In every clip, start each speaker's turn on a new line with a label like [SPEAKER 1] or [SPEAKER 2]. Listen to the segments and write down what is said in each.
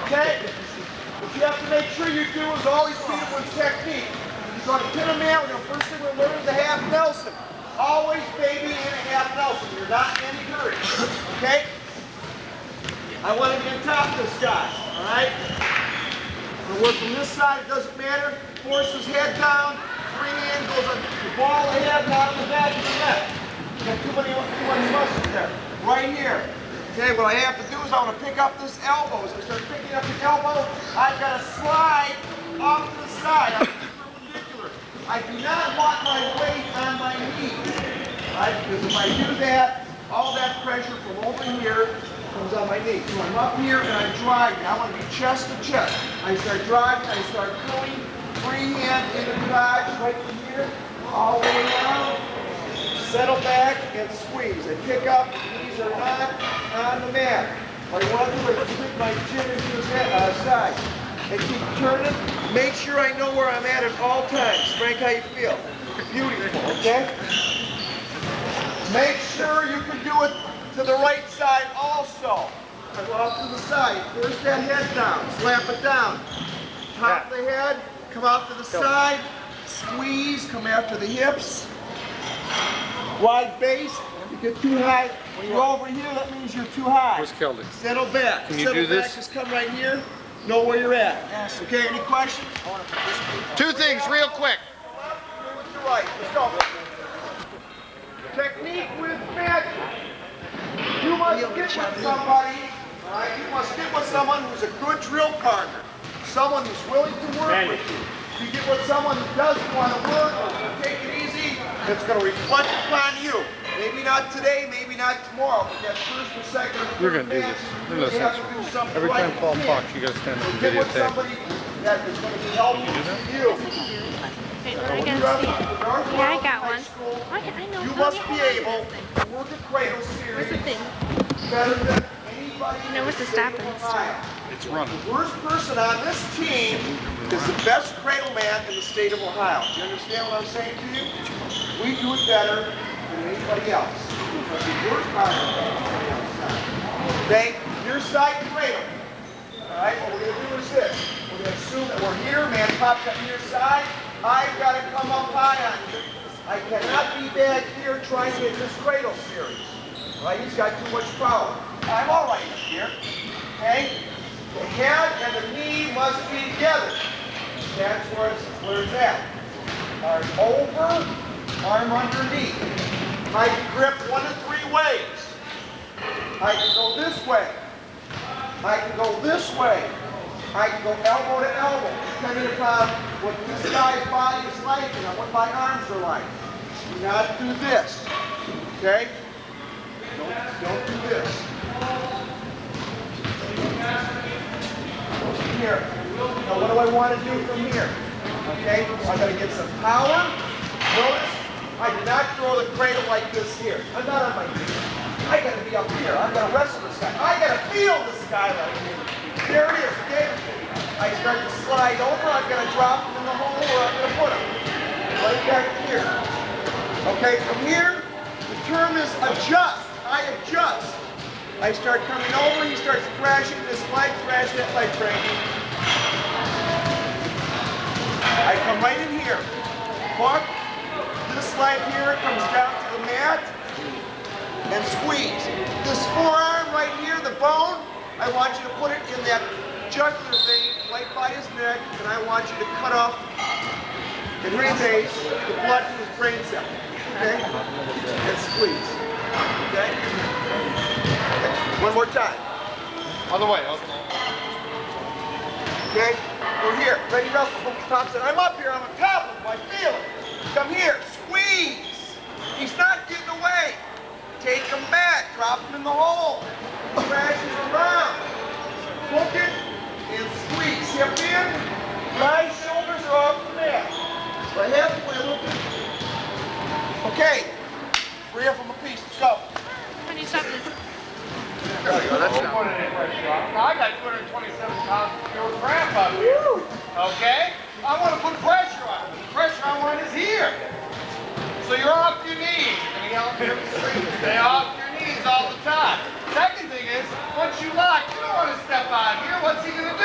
[SPEAKER 1] Okay? What you have to make sure you do is always beat him with technique. You're going to pin him out, and the first thing we're learning is a half Nelson. Always baby in a half Nelson. You're not in any hurry. Okay? I want to be on top of this guy. Alright? I'm going to work from this side, it doesn't matter. Force his head down, free hand goes on the ball of the head, not on the back of the neck. You got too much muscles there. Right here. Okay, what I have to do is I want to pick up this elbow. As I start picking up the elbow, I've got to slide off to the side. I'm perpendicular. I do not want my weight on my knee. Right? Because if I do that, all that pressure from over here comes on my knee. So I'm up here and I'm driving. I want to be chest to chest. I start driving, I start pulling, free hand into the dodge right from here, all the way down. Settle back and squeeze. I pick up, knees are not on the mat. What I want to do is stick my chin into his side and keep turning. Make sure I know where I'm at all times. Frank, how you feel? Beautiful, okay? Make sure you can do it to the right side also. I go off to the side. Force that head down. Slap it down. Top of the head. Come out to the side. Squeeze. Come after the hips. Wide base. You get too high. When you're over here, that means you're too high.
[SPEAKER 2] Where's Kelly?
[SPEAKER 1] Settle back.
[SPEAKER 2] Can you do this?
[SPEAKER 1] Back. Just come right here. Know where you're at. Yes. Okay, any questions?
[SPEAKER 2] Two things real quick.
[SPEAKER 1] With your right. Let's go. Technique with magic. You must get with somebody, right? You must get with someone who's a good drill partner. Someone who's willing to work with you. If you get with someone who doesn't want to work or take it easy, it's going to reflect upon you. Maybe not today, maybe not tomorrow, but that first or second or
[SPEAKER 2] You're
[SPEAKER 1] third
[SPEAKER 2] going to do
[SPEAKER 1] match,
[SPEAKER 2] this.
[SPEAKER 1] you have to do something
[SPEAKER 2] Every
[SPEAKER 1] right
[SPEAKER 2] time Paul
[SPEAKER 1] then.
[SPEAKER 2] talks, you got to stand up and
[SPEAKER 1] Get with
[SPEAKER 2] videotape.
[SPEAKER 1] somebody that is going to be helpful to you.
[SPEAKER 3] Okay, I gotta see it. Yeah, I got one. I know.
[SPEAKER 1] You must be able to work a cradle series.
[SPEAKER 3] Where's the thing?
[SPEAKER 1] Better than anybody.
[SPEAKER 3] No, what's the stopping?
[SPEAKER 2] It's running.
[SPEAKER 1] The worst person on this team is the best cradle man in the state of Ohio. Do you understand what I'm saying to you? We do it better than anybody else. Because we work harder than anybody else. Okay? Your side cradle. Alright, what we're going to do is this. We're going to assume that we're here, man pops up your side. I've got to come up high on you. I cannot be back here trying to get this cradle series. Right? He's got too much power. I'm all right up here. Okay? The head and the knee must be together. That's where it's at. Arm over, arm underneath. I can grip one of three ways. I can go this way. I can go this way. I can go elbow to elbow, depending upon what this guy's body is like and what my arms are like. Do not do this. Okay? Don't do this. Here. Now what do I want to do from here? Okay? I got to get some power. Notice, I do not throw the cradle like this here. I'm not on my feet. I got to be up here. I've got to wrestle this guy. I got to feel this guy right here. There it is, okay? I start to slide over, I'm going to drop him in the hole where I'm going to put him. Right back here. Okay, from here, the term is adjust. I adjust. I start coming over, he starts thrashing this leg, thrash that leg training. I come right in here. Hook. This leg here comes down to the mat and squeeze. This forearm right here, the bone, I want you to put it in that jugular vein right by his neck, and I want you to cut off in his face the blood to his brain cell. Okay? And squeeze. Okay? One more time.
[SPEAKER 2] Other way.
[SPEAKER 1] Okay? We're here. Ready, Russell? Thompson. I'm up here. I'm on top of him. I feel it. Come here. Squeeze. He's not getting away. Take him back. Drop him in the hole. Crashes around. Hook it and squeeze. Hip in. My shoulders are off the mat. Right halfway. Look at. Okay. 3 of them apiece. Let's go.
[SPEAKER 3] How do you stop this?
[SPEAKER 2] There we go. That's
[SPEAKER 4] Now, I got 227 pounds of pure crap up here. Okay? I want to put pressure on it. The pressure I want is here. So you're off your knees. Stay off your knees all the time. Second thing is, once you lock, you don't want to step out here. What's he going to do?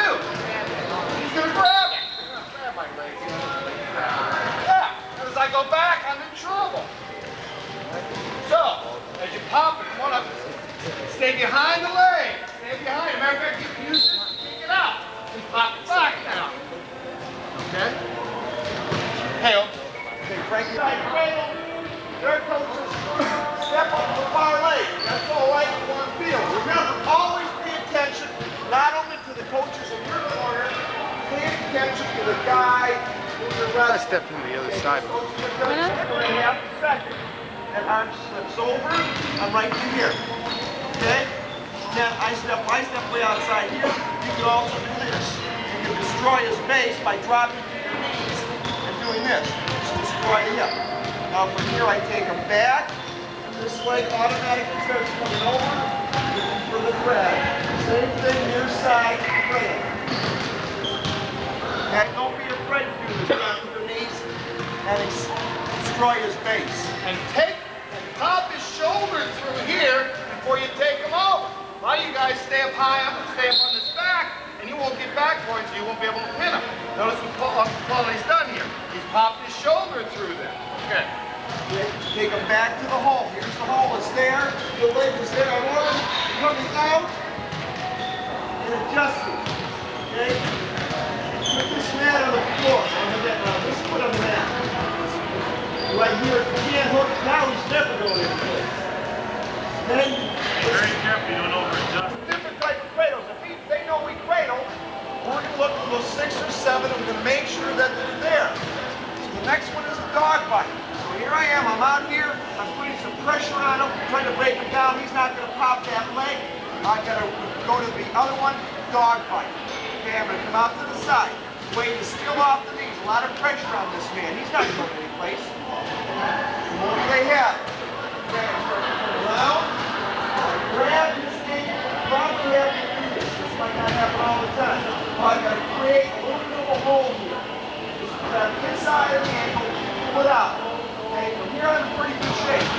[SPEAKER 1] I cradle, their coaches step up the far leg. That's all right in one field. Remember, always pay attention not only to the coaches in your corner, pay attention to the guy who's the
[SPEAKER 2] I
[SPEAKER 1] rest.
[SPEAKER 2] stepped into the other side.
[SPEAKER 1] For a half a second. That arm slips over, I'm right to here. Okay? Then I step way outside here. You can also do this. You can destroy his base by dropping to your knees and doing this. Just destroy the hip. Now from here I take him back. This leg automatically starts coming over, looking for the grab. Same thing, near side, cradle. Okay, don't be afraid to do this. Grab with your knees and destroy his base.
[SPEAKER 4] And pop his shoulder through here before you take him over. A lot of you guys stay up high up and stay up on his back, and you won't get back for him, so you won't be able to pin him. Notice what Paulie's done here. He's popped his shoulder through there. Okay.
[SPEAKER 1] Take him back to the hole. Here's the hole. It's there. The leg is there. I want him coming out and adjusting. Okay? Put this mat on the floor. This foot on the mat. Right here. You can't hook it. Now he's never going into place. Then
[SPEAKER 5] Very careful, you don't over-adjust.
[SPEAKER 1] different type of cradles. If they know we cradle, we're going to look for those 6 or 7. And we're going to make sure that they're there. So the next one is a dog bite. So here I am. I'm out here. I'm putting some pressure on him, trying to break him down. He's not going to pop that leg. I got to go to the other one, dog bite. Okay, I'm going to come out to the side. Weight is still off the knees. A lot of pressure on this man. He's not going any place. What do they have? Okay, I start to come around. Grab his ankle. Probably have to do this. This might not happen all the time. But I got to create a little bit of a hole here. Just grab the inside of the ankle, pull it out. Okay, from here I'm in pretty good shape.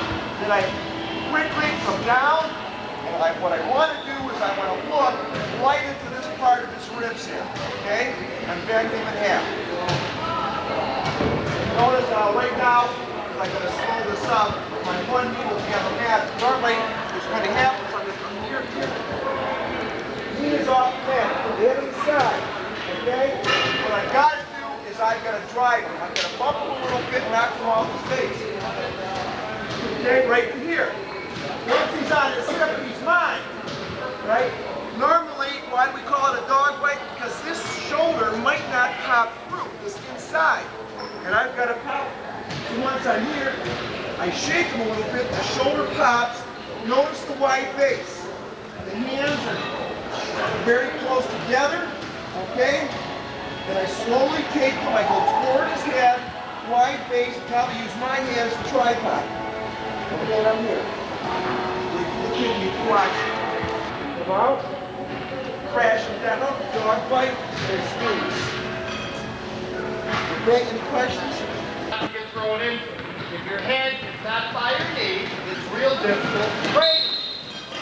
[SPEAKER 1] Then I quickly come down, and what I want to do is I want to look right into this part of his ribs here. Okay? And bend him in half. Notice right now, I'm going to slow this up. My one knee will be on the mat. Normally, what's going to happen is I'm going to come here. Knee is off the mat. The head on the side. Okay? What I got to do is I've got to drive him. I'm going to bump him a little bit and knock him off his face. Okay? Right to here. Once he's on his hip, he's mine. Right? Normally, why do we call it a dog bite? Because this shoulder might not pop through this inside. And I've got to pop. And once I'm here, I shake him a little bit, the shoulder pops. Notice the wide base. The hands are very close together. Okay? Then I slowly take him, I go toward his head, wide base, probably use my hands as a tripod. Okay, and I'm here. Look at me, watch. Come out. Crash him down, dog bite, and squeeze. Okay, any questions?
[SPEAKER 4] You're thrown into. If your head is not by your knee, it's real difficult to cradle.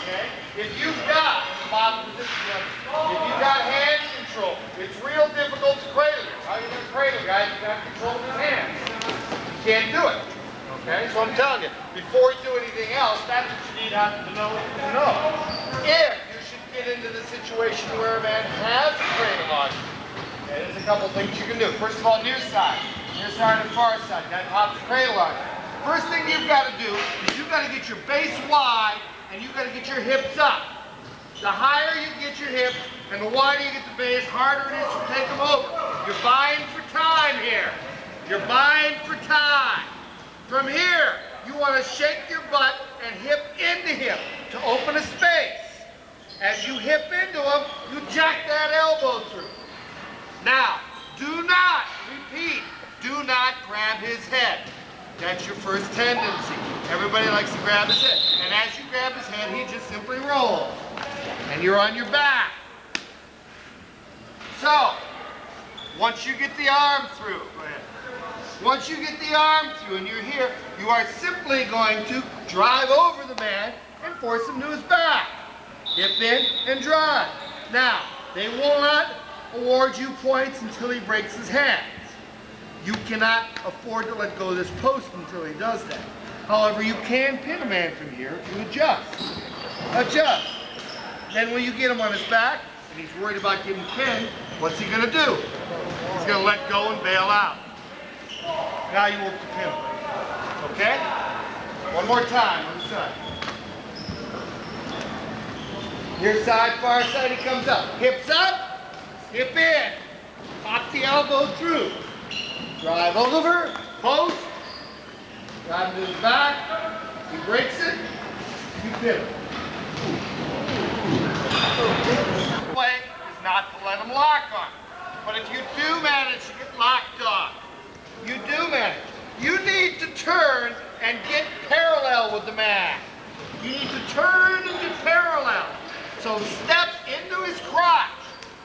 [SPEAKER 4] Okay? If you've got hand control, it's real difficult to cradle you. How are you going to cradle, guys? You got control of his hands. You can't do it. Okay? So I'm telling you, before you do anything else, that's what you need to know. If you should get into the situation where a man has a cradle on you, okay, there's a couple things you can do. First of all, near side and far side. That pops the cradle on you. First thing you've got to do is you've got to get your base wide and you've got to get your hips up. The higher you get your hips and the wider you get the base, harder it is to take them over. You're buying for time here. You're buying for time. From here, you want to shake your butt and hip into him to open a space. As you hip into him, you jack that elbow through. Now, do not, repeat, do not grab his head. That's your first tendency. Everybody likes to grab his head. And as you grab his head, he just simply rolls. And you're on your back. So, once you get the arm through, go ahead. Once you get the arm through and you're here, you are simply going to drive over the man and force him to his back. Hip in and drive. Now, they will not award you points until he breaks his hands. You cannot afford to let go of this post until he does that. However, you can pin a man from here to adjust. Adjust. Then when you get him on his back, and he's worried about getting pinned, what's he going to do? He's going to let go and bail out. Now you will pin him. Okay? One more time on the side. Your side, far side, he comes up. Hips up, hip in. Pop the elbow through. Drive over, post. Drive to the back. He breaks it. You pivot. The way is not to let him lock on. But if you do manage to get locked on, you need to turn and get parallel with the man. You need to turn and get parallel. So step into his crotch.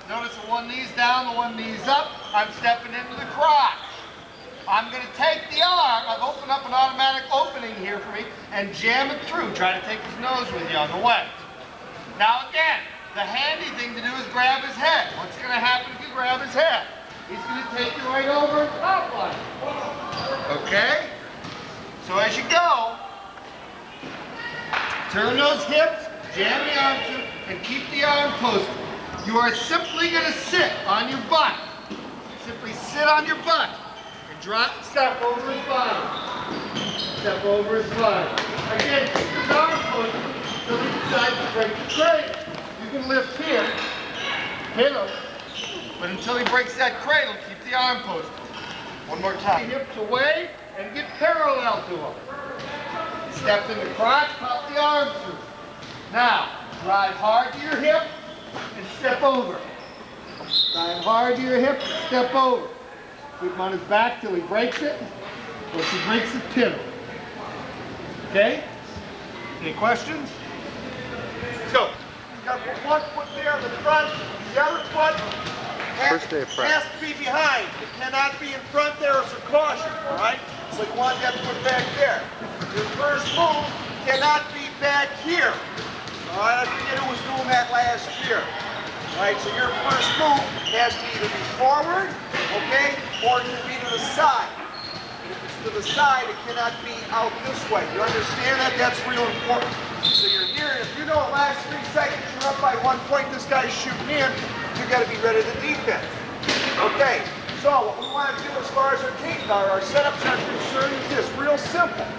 [SPEAKER 4] Notice the one knee's down, the one knee's up. I'm stepping into the crotch. I'm going to take the arm. I've opened up an automatic opening here for me and jam it through. Try to take his nose with you on the way. Now again, the handy thing to do is grab his head. What's going to happen if you grab his head? He's going to take you right over and top on it. Okay? So as you go, turn those hips, jam the arm through, and keep the arm posted. You are simply going to sit on your butt. Simply sit on your butt and drop, step over his body. Step over his body. Again, keep his arm posted until he decides to break the cradle. You can lift here, hit him, but until he breaks that cradle, keep the arm posted. One more time. Hips away and get parallel to him. Step in the crotch, pop the arm through. Now, drive hard to your hip and step over. Drive hard to your hip and step over. Keep him on his back till he breaks it. Once he breaks it, pin him. Okay? Any questions? Let's go.
[SPEAKER 1] You got one foot there in the front, the other foot
[SPEAKER 2] First day of practice.
[SPEAKER 1] has to be behind. It cannot be in front there as a caution, all right? So you want that foot back there. Your first move cannot be back here. All right, I forget who was doing that last year. All right, so your first move has to either be forward, okay, or it can be to the side. If it's to the side, it cannot be out this way. You understand that? That's real important. So you're here, and if you know the last 3 seconds you're up by 1 point, this guy's shooting in, you got to be ready to defense. Okay, so what we want to do as far as our setups are concerned is this, real simple.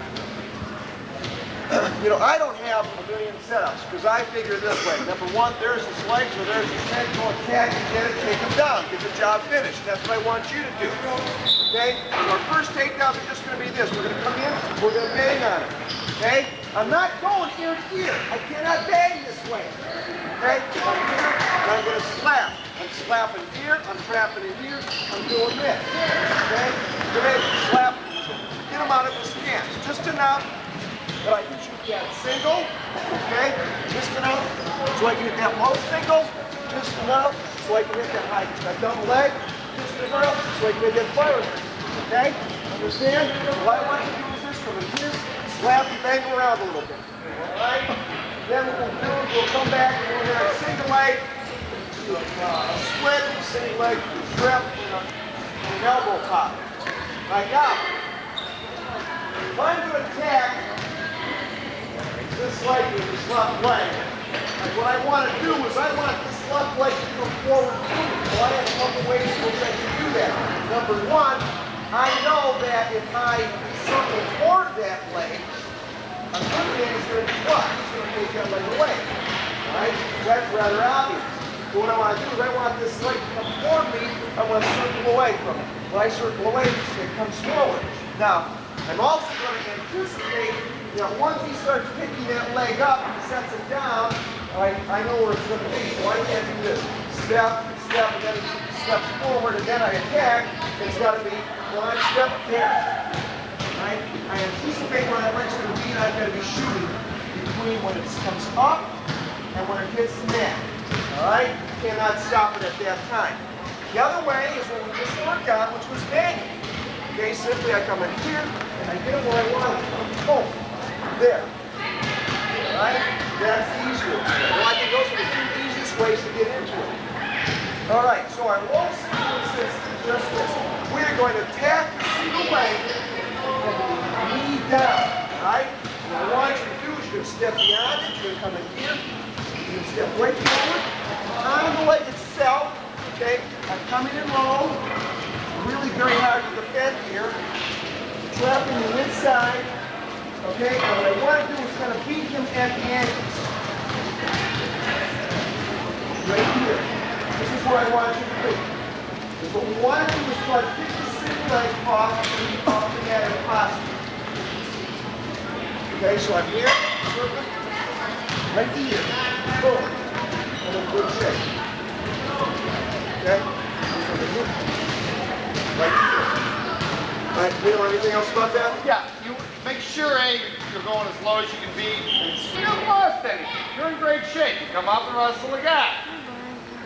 [SPEAKER 1] You know, I don't have a million setups because I figure this way. Number one, there's his legs or there's his head, go attack and get it, take him down, get the job finished. That's what I want you to do. Okay? Our first takedowns are just going to be this. We're going to come in, we're going to bang on it. Okay? I'm not going here. I cannot bang this way. Okay? I'm here and I'm going to slap. I'm slapping here, I'm trapping in here, I'm doing this. Okay? Great. Slap. Get him out of his stance. Just enough that I can shoot that single, okay, just enough so I can hit that low single, just enough so I can hit that high, that double leg, just enough so I can hit that fire, okay? Understand? What I want you to do is this, from here, slap and bang around a little bit, all right? Then what we'll do is we'll come back and we'll hit a single leg, a split, single leg, trip, and an elbow pop. Right now, if I'm going to attack this leg with this left leg. And what I want to do is I want this left leg to come forward too. So I have a couple ways in which I can do that. Number one, I know that if I circle toward that leg, a good man is going to do what? He's going to take that leg away. Alright? That's rather obvious. So what I want to do is I want this leg to come toward me. I want to circle away from it. When I circle away, it comes forward. Now, I'm also going to anticipate that once he starts picking that leg up and sets it down, I know where it's going to be. So I can't do this. Step, step, and then he steps forward, and then I attack. It's got to be one step there. Right? I anticipate where that leg's going to be, and I've got to be shooting between when it comes up and when it hits the net. All right? You cannot stop it at that time. The other way is what we just worked on, which was banging. Okay, simply I come in here, and I get it where I want it. Boom. There. Alright? That's the easier way. Well, I think those are the 2 easiest ways to get into it. Alright, so our low sequence is just this. We are going to attack the single leg from the knee down. Alright? What I want you to do is you're going to step beyond it. You're going to come in here. You're going to step right forward. On the leg itself. Okay? I'm coming in low. Really very hard to defend here. Trapping the inside. inside, okay? And what I want to do is kind of beat him at the ankles. Right here. This is where I want you to be. Because what we want to do is try to kick the single leg off the mat in posture. Okay, so I'm here, circle, right here, boom, and in good shape. Okay, right here. All right, we don't have anything else about that?
[SPEAKER 4] Yeah, you make sure, A, you're going as low as you can be. You don't lost anything. You're in great shape. You come up and wrestle again.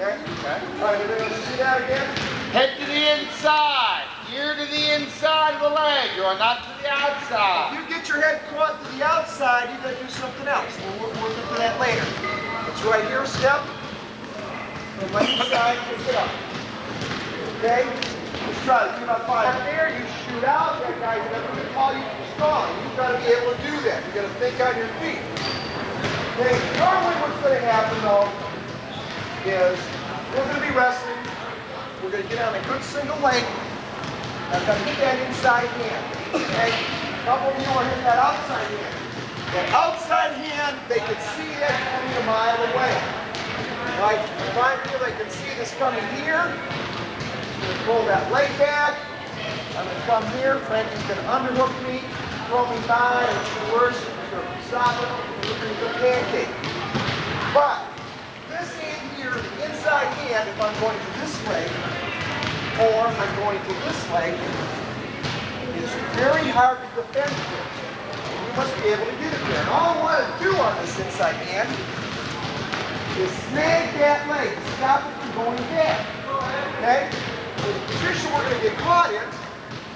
[SPEAKER 1] Okay? All right, everybody else see that again?
[SPEAKER 4] Head to the inside. Ear to the inside of the leg. You are not to the outside.
[SPEAKER 1] If you get your head caught to the outside, you got to do something else. We'll work into that later. It's right here, step. From my inside, pick it up. Okay? Let's try it. Do about 5 in there. You shoot out. That guy's never going to call you strong. You've got to be able to do that. You've got to think on your feet. Okay? Normally what's going to happen, though, is we're going to be wrestling. We're going to get on a good single leg. I'm going to hit that inside hand. Okay? A couple of you are hitting that outside hand. That outside hand, they can see that coming a mile away. Right? If I feel they can see this coming here, I'm going to pull that leg back. I'm going to come here. Frankie's going to underhook me, throw me by, or even worse, stop it, and look at the pancake. But this hand here, the inside hand, if I'm going to this leg, or I'm going to this leg, it's very hard to defend it. You must be able to get it there. And all I want to do on this inside hand is snag that leg, stop it from going back. Okay? So the position we're going to get caught in,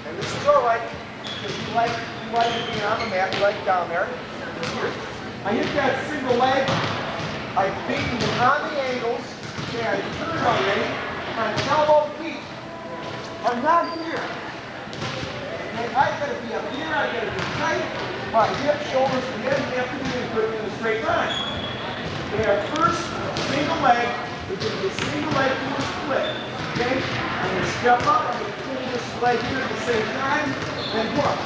[SPEAKER 1] and this is all right, because you like to be on the mat, you like down there. Here. I hit that single leg, I've beaten him on the angles, okay, I turn already, my elbow feet are not here. Okay, I've got to be up here, I've got to be tight, my hip, shoulders, and head have to be in a straight line. Okay, our first single leg, we're going to do a single leg to a split. Okay, I'm going to step up, I'm going to pull this leg here at the same time, and hook.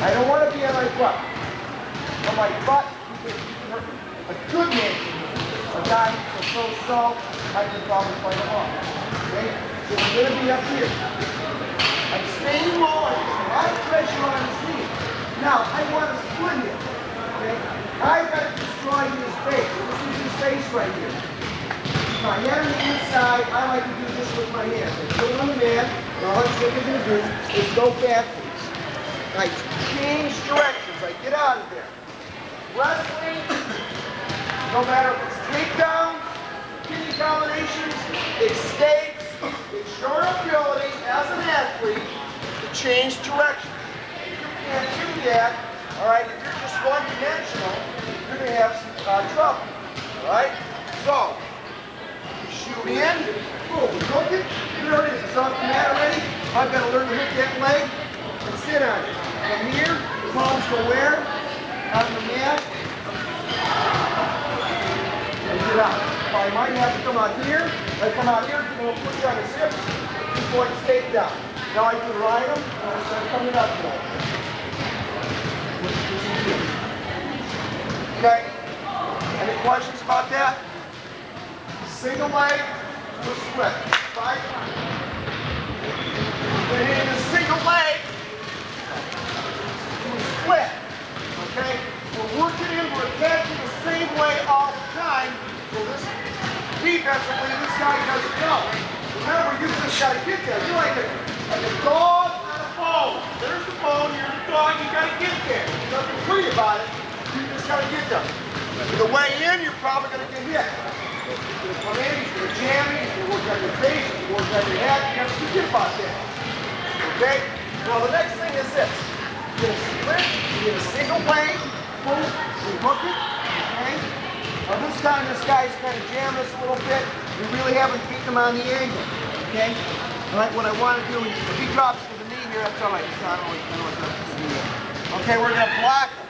[SPEAKER 1] I don't want to be on my butt. On my butt, you can hurt a good man. A guy who's so, I can probably fight him off. Okay? So I'm going to be up here. I'm staying low, I'm putting a lot of pressure on his knee. Now, I want to split him. Okay? I've got to destroy his face. This is his face right here. My hand on the inside, I like to do this with my hand. I put it on the mat, and all I'm going to do is go backwards. I change directions, I get out of there. Wrestling, no matter if it's takedowns, kicking combinations, escapes, it's your ability as an athlete to change direction. If you can't do that, all right, if you're just one-dimensional, you're going to have some trouble, all right? So, you shoot in, boom, hook it, there it is, it's off the mat already. I've got to learn to hook that leg and sit on it. From here, the palms go where? On the mat. And get out. I might have to come out here. I come out here, I'm going to push on his hips, before I stay down. Now I can ride him, and I start coming up now. Okay? Any questions about that? Single leg, to a split. 5 times. We're hitting the single leg. Split, okay? We're working in, we're attacking the same way all the time. So this defensively, this guy doesn't know. Remember, you just got to get there. You're like a dog on a bone. There's the bone, you're the dog, you got to get there. There's nothing pretty about it. You just got to get there. The way in, you're probably going to get hit. You're going to come in, you're going to jam it, you're going to work on your face, you're going to work on your head. You have to forget about that. Okay? Well, the next thing is this. You get a split, you get a single leg, boom, you hook it, okay? Now this time this guy's kind of jammed us a little bit. We really haven't beaten him on the angle, okay? All right, what I want to do is, if he drops to the knee here, that's all right. It's not always going to drop to the knee. Okay, we're going to block him,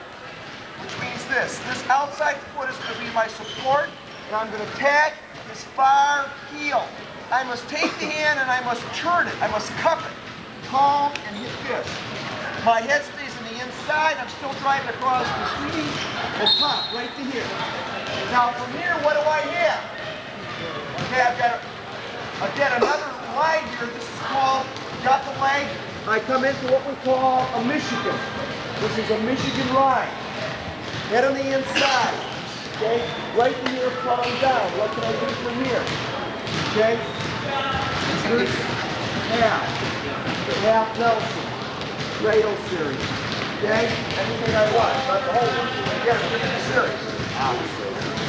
[SPEAKER 1] which means this. This outside foot is going to be my support, and I'm going to tag his far heel. I must take the hand and I must turn it. I must cup it. Palm and hit this. My head stays inside, I'm still driving across the street, will pop right to here. Now from here, what do I have? Okay, I've got another line here. This is called, got the leg. I come into what we call a Michigan. This is a Michigan line. Head on the inside. Okay, right from here, palm down. What can I do from here? Okay, this half Nelson, cradle series. Okay, anything I want. Not the whole one. Again, different series.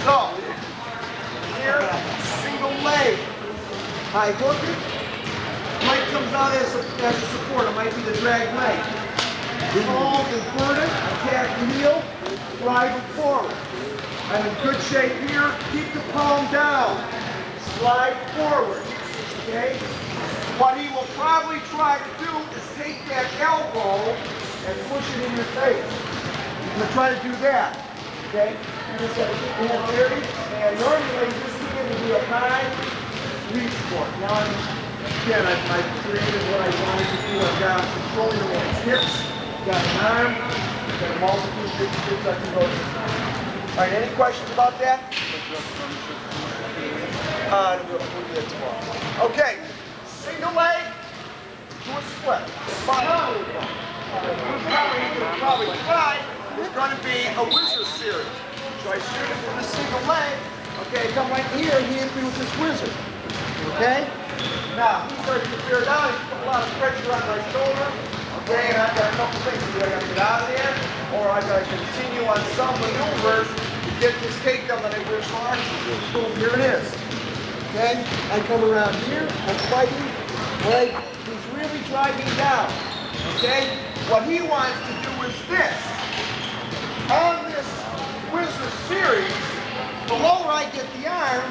[SPEAKER 1] So, here, single leg. I hook it. Leg comes out as a support. It might be the drag leg. Palm, invert it, attack the heel, drive it forward. I'm in good shape here. Keep the palm down. Slide forward. Okay? What he will probably try to do is take that elbow and push it in your face. He's going to try to do that. Okay? You just got to get your head ready. And normally this hand will be a high reach for it. Now I've created what I wanted to do. I've got controlling the man's hips, got an arm, got a multitude of things I can go to. All right, any questions about that? We'll do that tomorrow. Okay, single leg to a split. Probably try is going to be a whizzer series. So I shoot it with a single leg. Okay, come right here and he hits me with this whizzer. Okay? Now, he starts to bear down, he's put a lot of pressure on my shoulder. Okay, and I've got a couple things. Either I got to get out of there, or I got to continue on some maneuvers to get this takedown that I wish for. Boom, here it is. Okay, I come around here, I'm fighting, right? He's really driving down. Okay, what he wants to do is this. On this whizzer series, the lower I get the arm,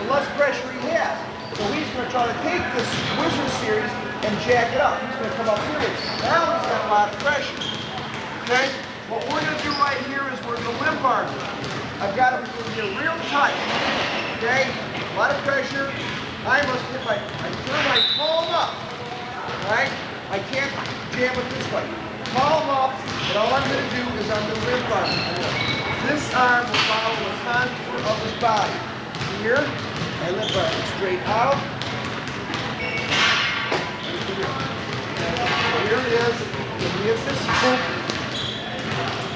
[SPEAKER 1] the less pressure he has. So he's going to try to take this whizzer series and jack it up. He's going to come up here. Now he's got a lot of pressure. Okay? What we're going to do right here is we're going to limp arm. I've got him here real tight. Okay? A lot of pressure. I must hit I turn my palm up. Right? I can't jam it this way. Palm up, and all I'm going to do is I'm going to limp arm. This arm will follow the contour of his body. Here, I limp arm straight out. Here it is. It gives this boom.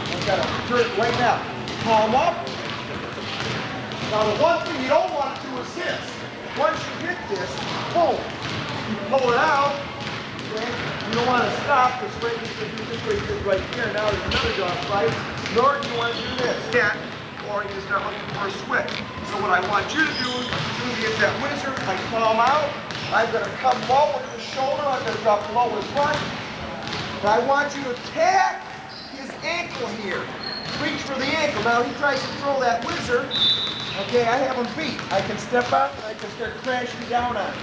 [SPEAKER 1] I've got to turn it right now. Palm up. Now the one thing you don't want to do is this. Once you hit this, boom. You pull it out. Okay? You don't want to stop this way. You can do this right here. Now there's another dog fight. Nor do you want to do this. Yeah. Or you start looking for a switch. So what I want you to do is that whizzer. I palm out. I'm going to come low with the shoulder. I'm going to drop low with front. And I want you to tap his ankle here. Reach for the ankle. Now he tries to throw that whizzer. Okay, I have him beat. I can step up and I can start crashing down on him.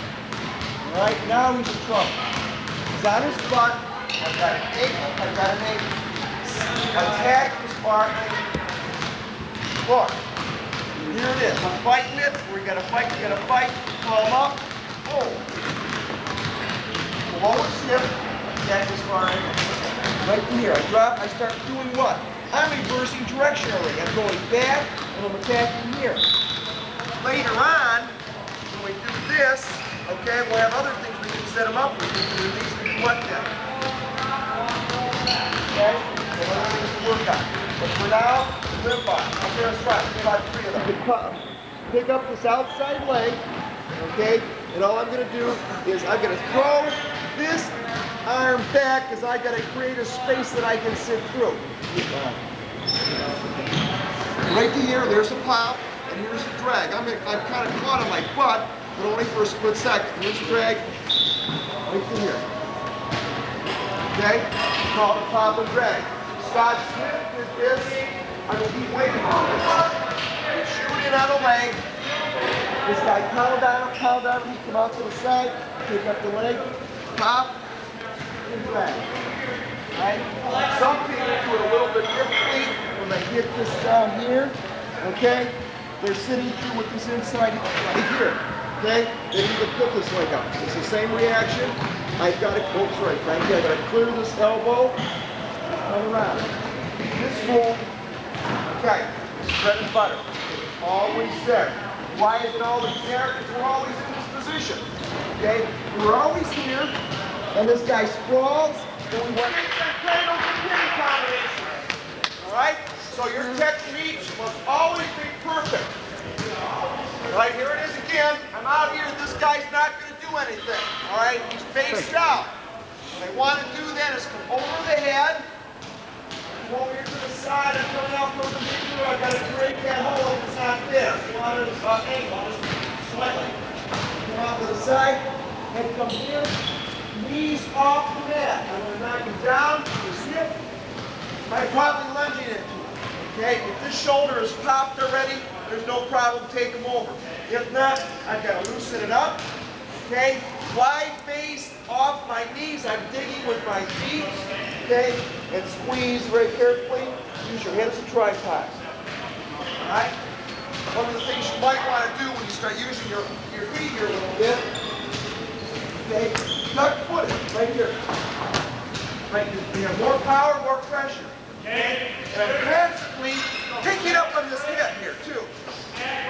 [SPEAKER 1] All right, now he's in trouble. He's on his butt. I've got an ankle. I've got an ankle. Attack his bar. Look. Here it is. I'm fighting it. We're going to fight. We're going to fight. Palm up. Oh. Below his hip. Attack his bar. Right from here. I drop. I start doing what? I'm reversing direction already. I'm going back. And I'm attacking here. Later on, when we do this, okay, we'll have other things we can set them up with. We can do these to do what then? Okay? So other things to work on. But for now, limp on. Okay, let's try. About 3 of them. Pick up this outside leg, okay? And all I'm going to do is I'm going to throw this arm back because I got to create a space that I can sit through. Right to here, there's a pop, and here's the drag. I'm kind of caught on my butt, but only for a split second. Here's the drag, right to here. Okay? Call it pop and drag. Scott Smith did this. I mean, he waited on this. He's shooting on the leg. This guy pound down, he come out to the side, pick up the leg, pop, and drag. Right? Some people do it a little bit differently when they hit this down here. Okay? They're sitting through with this inside right here. Okay? They need to put this leg up. It's the same reaction. I've got to, oh, sorry, Frankie, I've got to clear this elbow. Turn around. This move, okay, is bread and butter. It's always there. Why is it always there? Because we're always in this position. Okay? We're always here, and this guy sprawls, and we want to cradle to pin combination. Alright? So your technique must always be perfect. Alright, here it is again. I'm out here, this guy's not going to do anything. Alright? He's faced out. What I want to do then is come over the head, come over here to the side, and come out from the middle. I've got to break that hole if it's not there. Come out to the angle, just slightly. Come out to the side, and come here, knees off the mat. I'm going to knock you down, you see it? I'm probably lunging into it. Okay, if this shoulder is popped already, there's no problem, take them over. If not, I've got to loosen it up. Okay, wide face off my knees, I'm digging with my feet. Okay, and squeeze very carefully. Use your hands as tripods. Alright? One of the things you might want to do when you start using your feet here a little bit, okay, duck foot it right here. Right, you have more power, more pressure. Okay? And I'm constantly picking up on this hip here too.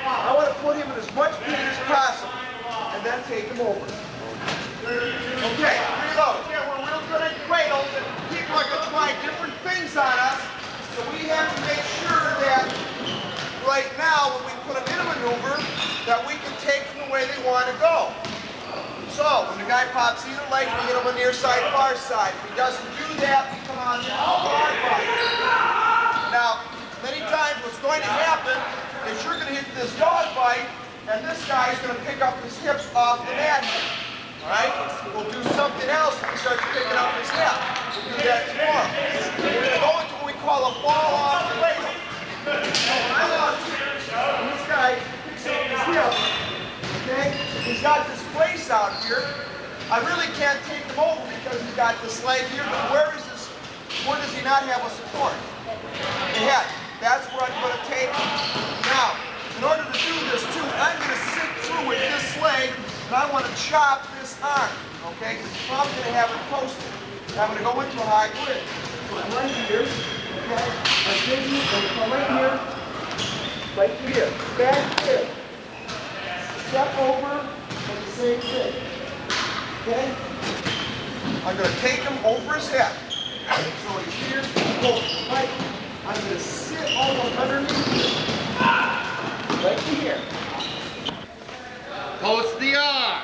[SPEAKER 1] I want to put him in as much pain as possible and then take him over. Okay, reload. Yeah, we're real good at cradles and people are going to try different things on us. So we have to make sure that right now when we put them in a maneuver that we can take them the way they want to go. So when the guy pops either leg, we hit him on the near side, far side. If he doesn't do that, we come on the hard bite. Now, many times what's going to happen is you're going to hit this dog bite, and this guy's going to pick up his hips off the mat. Alright? We'll do something else if he starts picking up his hip. We'll do that tomorrow. We're going to go into what we call a fall off cradle. So when I launch, and this guy picks up his hip, okay? He's got this place out here. I really can't take him over because he's got this leg here, but where does he not have a support? The head. That's where I'm going to take him. Now, in order to do this too, I'm going to sit through with this leg, and I want to chop this arm, okay? Because I'm going to have it posted. And I'm going to go into a high grip. So I'm right here, okay? I'm taking it, and come right here, back here. Step over, and the same thing. Okay? I'm going to take him over his head. So he's here, hold right. I'm going to sit almost underneath him. Right here.
[SPEAKER 4] Post the arm.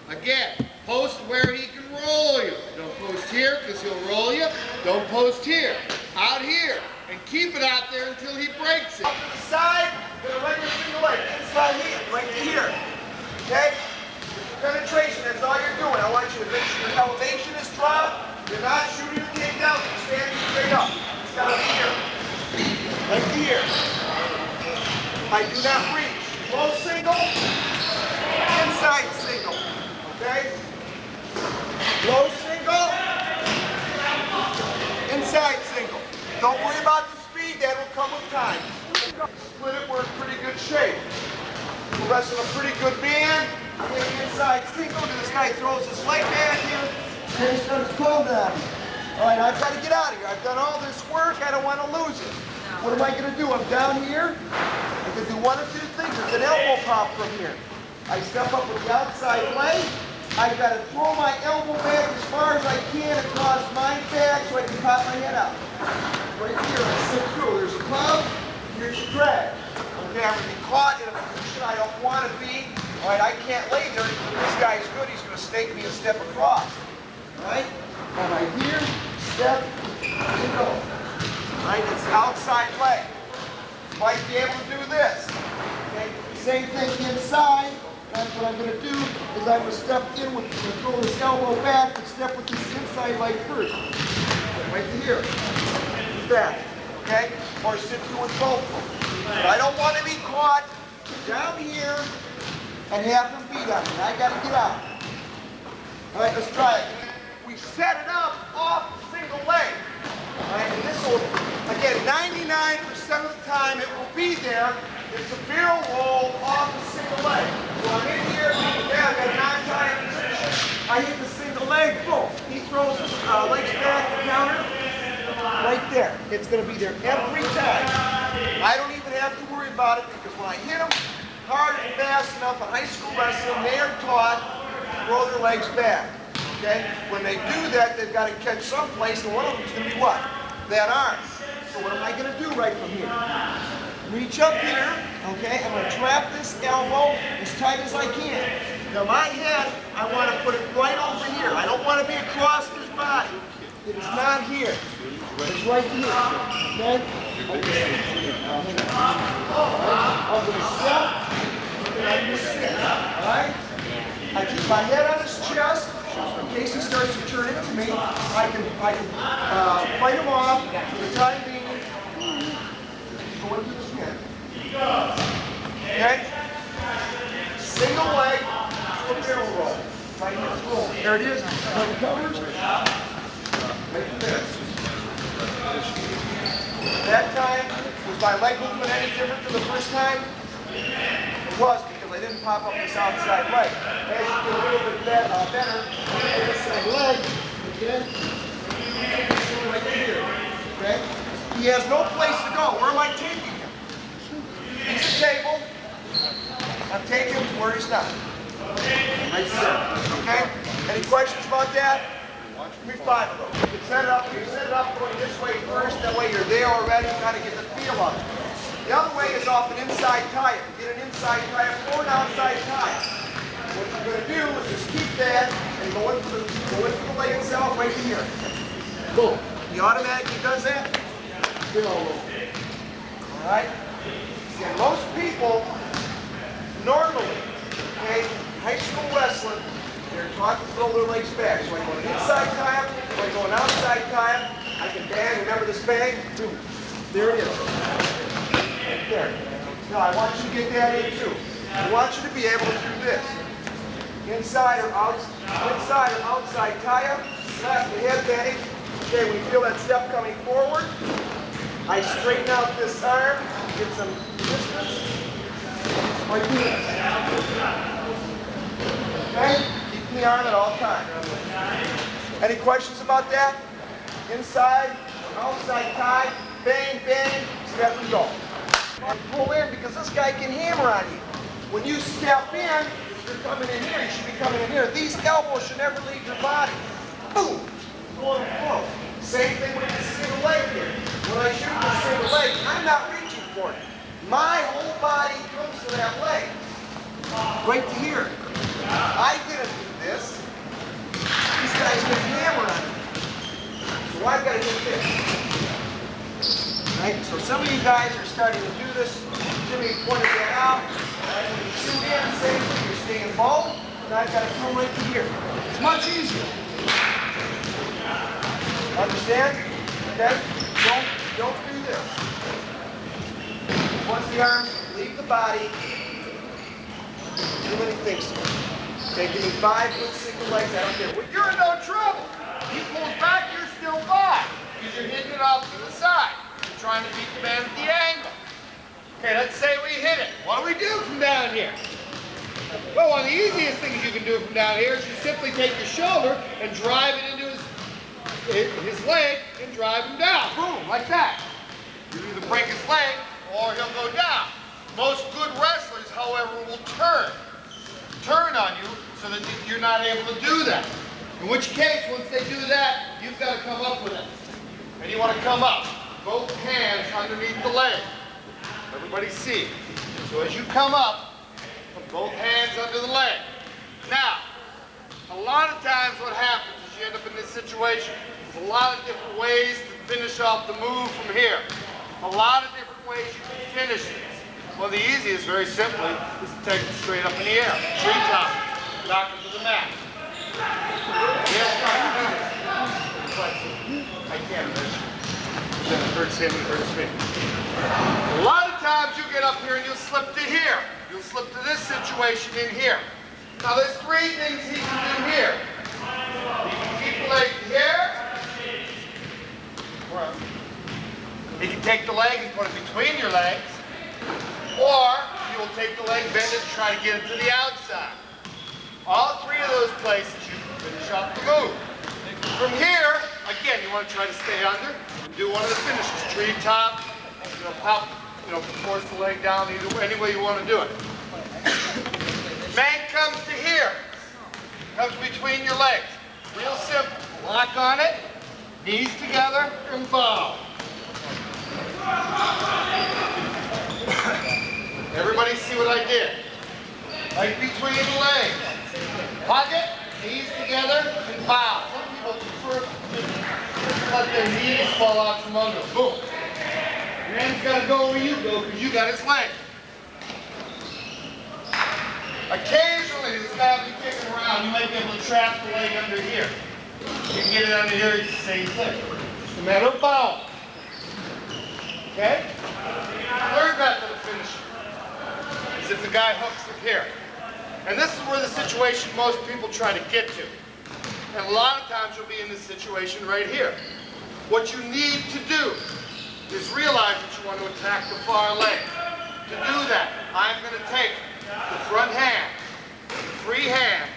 [SPEAKER 4] Again, post where he can roll you. Don't post here because he'll roll you. Don't post here. Out here. And keep it out there until he breaks it.
[SPEAKER 1] Up to the side, going to run your single leg. Inside here, right to here. Okay? Penetration, that's all you're doing. I want you to make sure your elevation is dropped. You're not shooting the kick down, you're standing straight up. It's got to be here. Right to here. I do not reach. Low single, inside single. Okay? Low single, inside single. Don't worry about the speed, that will come with time. Split it, we're in pretty good shape. We're wrestling a pretty good band. Inside single, this guy throws his leg back here, and he starts cold on me. All right, I've got to get out of here. I've done all this work, I don't want to lose it. What am I going to do? I'm down here. I can do one of two things. It's an elbow pop from here. I step up with the outside leg. I've got to throw my elbow back as far as I can across my back so I can pop my head out. Right here, I sit through. There's a pop, here's the drag. Okay, I'm going to be caught in a position I don't want to be. All right, I can't lay there. This guy's good. He's going to stake me and step across. All right? And right here, step, and go. All right, it's outside leg. Might be able to do this. Okay, same thing inside. That's what I'm going to do is I'm going to step in with, throw this elbow back and step with this inside leg first. Right to here. Back. Okay? Or sit through with both of them. But I don't want to be caught down here and have them beat on me. I got to get out. All right, let's try it. We set it up off the single leg. All right, and this will, again, 99% of the time it will be there. It's a barrel roll off the single leg. So I'm in here, yeah, I've got a non-tight position. I hit the single leg, boom. He throws his legs back to counter. Right Right there. It's going to be there every time. I don't even have to worry about it because when I hit them hard and fast enough in high school wrestling, they are taught to throw their legs back. Okay? When they do that, they've got to catch someplace, and one of them is going to be what? That arm. So what am I going to do right from here? Reach up here, okay? I'm going to trap this elbow as tight as I can. Now my head, I want to put it right over here. I don't want to be across his body. It is not here. It's right here. Okay? I'm going to step, and I'm going to sit. Alright? I keep my head on his chest. In case he starts to turn into me, I can fight him off for the time being. Go into the pin. Okay? Single leg, to a barrel roll. Right here, roll. There it is. When it covers, right there. That time, was my leg movement any different than the first time? It was, because I didn't pop up this outside leg. As you get a little bit better, this side leg, again, right here, okay? He has no place to go. Where am I taking him? He's a table. I'm taking him to where he's not. Right there, okay? Any questions about that? Give me 5 of them. You can set it up going this way first, that way you're there already, you kind of get the feel of it. The other way is off an inside tie-up. Get an inside tie-up or an outside tie-up. What you're going to do is just keep that and go in for the leg itself right here. Boom. He automatically does that. Feel a little bit. Alright? And most people, normally, okay, high school wrestling, they're taught to throw their legs back. So I go an inside tie-up, or I go an outside tie-up, I can bang, remember this bang? Boom. There it is. Right there. Now I want you to get that in too. I want you to be able to do this. Inside or outside tie-up, slap the head bang. Okay, when you feel that step coming forward, I straighten out this arm, get some distance. Like this. Okay? Keep the arm at all times. Any questions about that? Inside, outside tie, bang, bang, step and go. And pull in because this guy can hammer on you. When you step in, you're coming in here, you should be coming in here. These elbows should never leave your body. Boom! Going close. Same thing with this single leg here. When I shoot this single leg, I'm not reaching for it. My whole body comes to that leg. Right to here. I didn't do this. These guys can hammer on me. So I've got to do this. Right? So some of you guys are starting to do this. Jimmy pointed that out. Right? When you shoot in, same thing. You're staying bold, and I've got to come right to here. It's much easier. Understand? Okay? Don't do this. Once the arms leave the body, too many things. Okay, give me 5 good single legs. I don't care.
[SPEAKER 4] Well, you're in no trouble. He pulls back, you're still fine. Because you're hitting it off to the side. You're trying to beat the man at the angle. Okay, let's say we hit it. What do we do from down here? Well, one of the easiest things you can do from down here is you simply take your shoulder and drive it into his leg and drive him down. Boom, like that. You either break his leg or he'll go down. Most good wrestlers, however, will turn on you so that you're not able to do that. In which case, once they do that, you've got to come up with it. And you want to come up, both hands underneath the leg. Everybody see. So as you come up, put both hands under the leg. Now, a lot of times what happens is you end up in this situation. There's a lot of different ways to finish off the move from here. A lot of different ways you can finish this. Well, the easiest, very simply, is to take it straight up in the air. Tree top. Knock it to the mat. Yes, I can't miss. Then it hurts him, it hurts me. A lot of times you get up here and you'll slip to here. You'll slip to this situation in here. Now there's 3 things he can do here. He can keep the leg here. He can take the leg and put it between your legs. Or you will take the leg, bend it, and try to get it to the outside. All 3 of those places you can finish off the move. From here, again, you want to try to stay under. do one of the finishes. Tree top, pop, force the leg down any way you want to do it. Man comes to here, comes between your legs. Real simple. Lock on it, knees together, and bow. Everybody see what I did? Right between the legs. Pocket, knees together, and bow. Some people prefer to let their knees fall out from under. Boom. Man's got to go where you go because you got his leg. Occasionally, this guy will be kicking around. You might be able to trap the leg under here. You can get it under here, it's the same thing. Just a matter of bow. Okay? Third method of finishing is if the guy hooks up here. And this is where the situation most people try to get to. And a lot of times you'll be in this situation right here. What you need to do is realize that you want to attack the far leg. To do that, I'm going to take the front hand, free hand,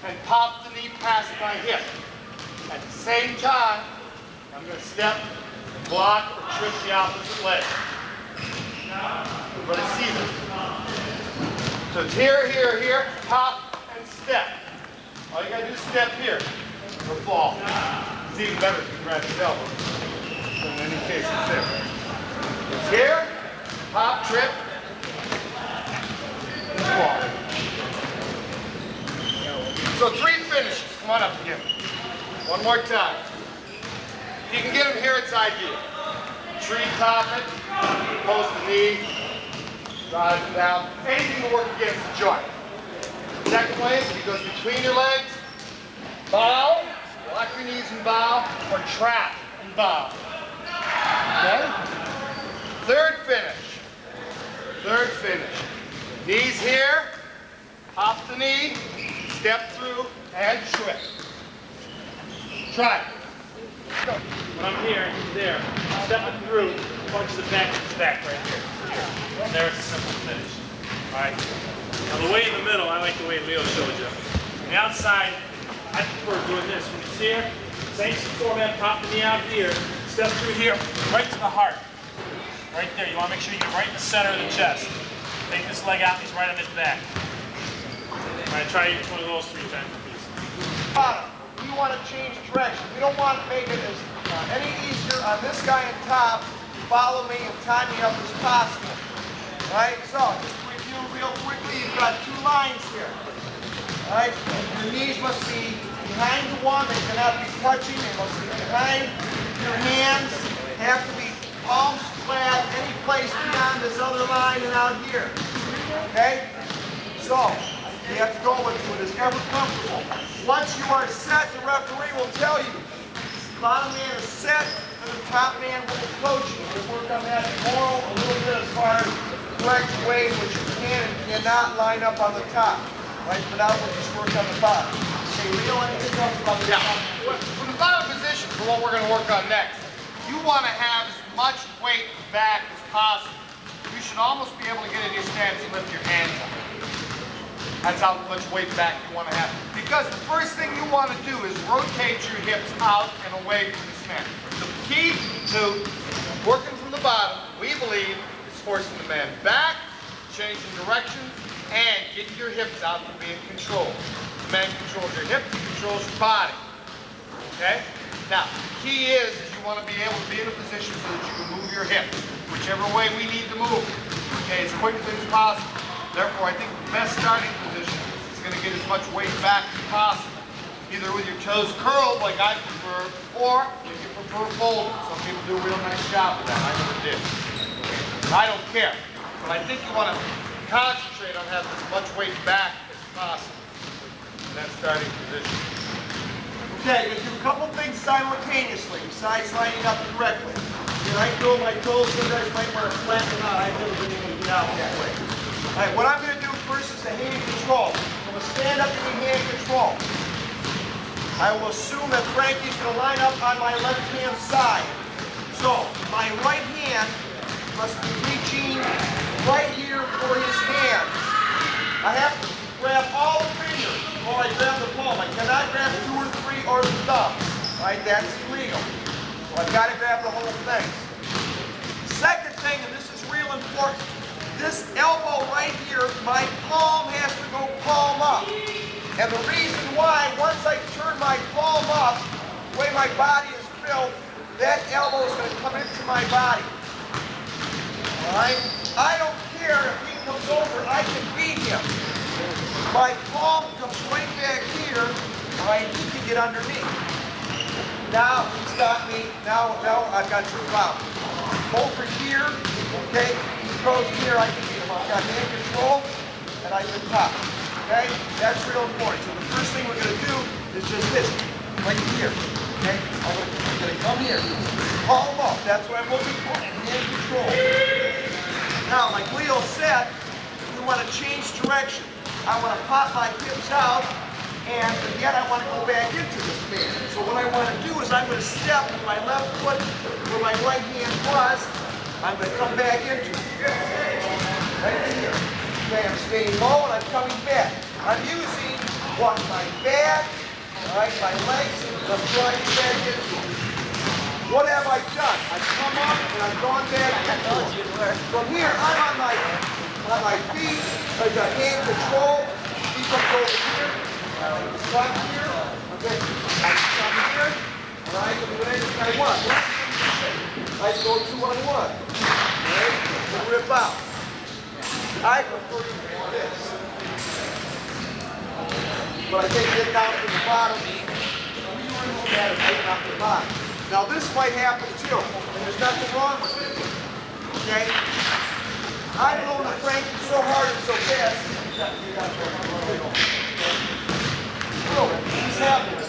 [SPEAKER 4] and pop the knee past my hip. At the same time, I'm going to step, block, or trip the opposite leg. Everybody see this? So it's here, here, here, pop, and step. All you got to do is step here, or fall. It's even better if you grab his elbow. So in any case, it's there. It's here, pop, trip, and fall. So 3 finishes. Come on up again. One more time. If you can get him here, it's ideal. Tree top it, post the knee, drive it down. Anything to work against the joint. Second way is if he goes between your legs, bow, lock your knees and bow, or trap and bow. Okay? Third finish. Third finish. Knees here, hop the knee, step through, and trip. Try it.
[SPEAKER 5] When I'm here, he's there. Stepping through, punch the back of his back right here. And there's a simple finish. Alright? Now the way in the middle, I like the way Leo showed you. On the outside, I prefer doing this. When he's here, same format, pop the knee out here, step through here, right to the heart. Right there. You want to make sure you get right in the center of the chest. Take this leg out, he's right on his back. Alright, try each one of those 3 times, please.
[SPEAKER 1] Bottom. We want to change direction. We don't want to make it as any easier on this guy on top to follow me and tie me up as possible. Right? So, just to review real quickly, you've got 2 lines here. Right? Your knees must be behind the one. They cannot be touching. They must be behind. Your hands have to be palms flat any place beyond this other line and out here. Okay? So, you have to go with it as ever comfortable. Once you are set, the referee will tell you. The bottom man is set, and the top man will coach you. We'll work on that tomorrow a little bit as far as the correct way in which you can and cannot line up on the top. Right? For now, we'll just work on the bottom. Okay, Leo, anything else about the top?
[SPEAKER 4] From the bottom position, for what we're going to work on next, you want to have as much weight back as possible. You should almost be able to get in your stance and lift your hands up. That's how much weight back you want to have. Because the first thing you want to do is rotate your hips out and away from this man. The key to working from the bottom, we believe, is forcing the man back, changing directions, and getting your hips out and being controlled. The man controls your hips, he controls your body. Okay? Now, the key is you want to be able to be in a position so that you can move your hips, whichever way we need to move. Okay, as quickly as possible. Therefore, I think the best starting position is going to get as much weight back as possible. Either with your toes curled, like I prefer, or if you prefer folded. Some people do a real nice job with that. I never did. I don't care. But I think you want to concentrate on having as much weight back as possible in that starting position.
[SPEAKER 1] Okay, you're going to do a couple things simultaneously besides lining up correctly. When I curl my toes, some guys might want to flatten them out. I've never been able to get out that way. All right, what I'm going to do first is the hand control. I'm going to stand up in hand control. I will assume that Frankie's going to line up on my left-hand side. So, my right hand must be reaching right here for his hand. I have to grab all the fingers while I grab the palm. I cannot grab 2 or 3 or the thumb. Right? That's illegal. So I've got to grab the whole thing. Second thing, and this is real important, this elbow right here, my palm has to go palm up. And the reason why, once I turn my palm up, the way my body is built, that elbow is going to come into my body. Alright? I don't care if he comes over, I can beat him. My palm comes right back here, alright, he can get underneath. Now he's got me, now I've got two problems. Over here, okay, he goes here, I can beat him. I've got hand control, and I can top. Okay? That's real important. So the first thing we're going to do is just this, right here. Okay? I'm going to come here. Palm up. That's what I'm looking for. Hand control. Now, like Leo said, we want to change direction. I want to pop my hips out, and yet I want to go back into this band. So what I want to do is I'm going to step with my left foot where my right hand was. I'm going to come back into it. Right here. Okay, I'm staying low and I'm coming back. I'm using what? My back, all right, my legs, and I'm sliding back into it. What have I done? I've come up and I've gone back into it. From here, I'm on my feet. I've got hand control. He comes over here. Stop here. Okay. I come here. And I can do anything I want. I go 2-on-1. Right? And rip out. I prefer to do this. But I think get down to the bottom. We were looking at it right down to the bottom. Now this might happen too, and there's nothing wrong with it. Okay? I'm blowing the crank so hard and so fast. He's happening.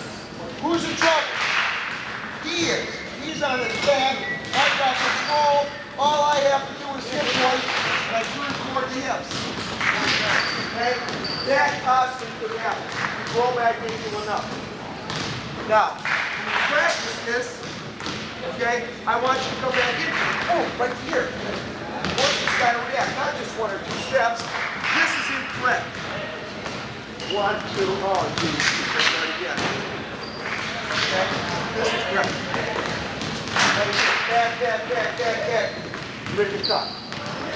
[SPEAKER 1] Who's in trouble? He is. He's on his back. I've got control. All I have to do is hip hoist, and I turn toward the hips. Okay? That constantly could happen. You roll back into enough. Now, when you practice this, okay, I want you to come back in. Oh, right here. Once this guy react, not just 1 or 2 steps. This is incorrect. 1, 2, oh, geez. Start again. Okay? This is correct. Back. Rip it up.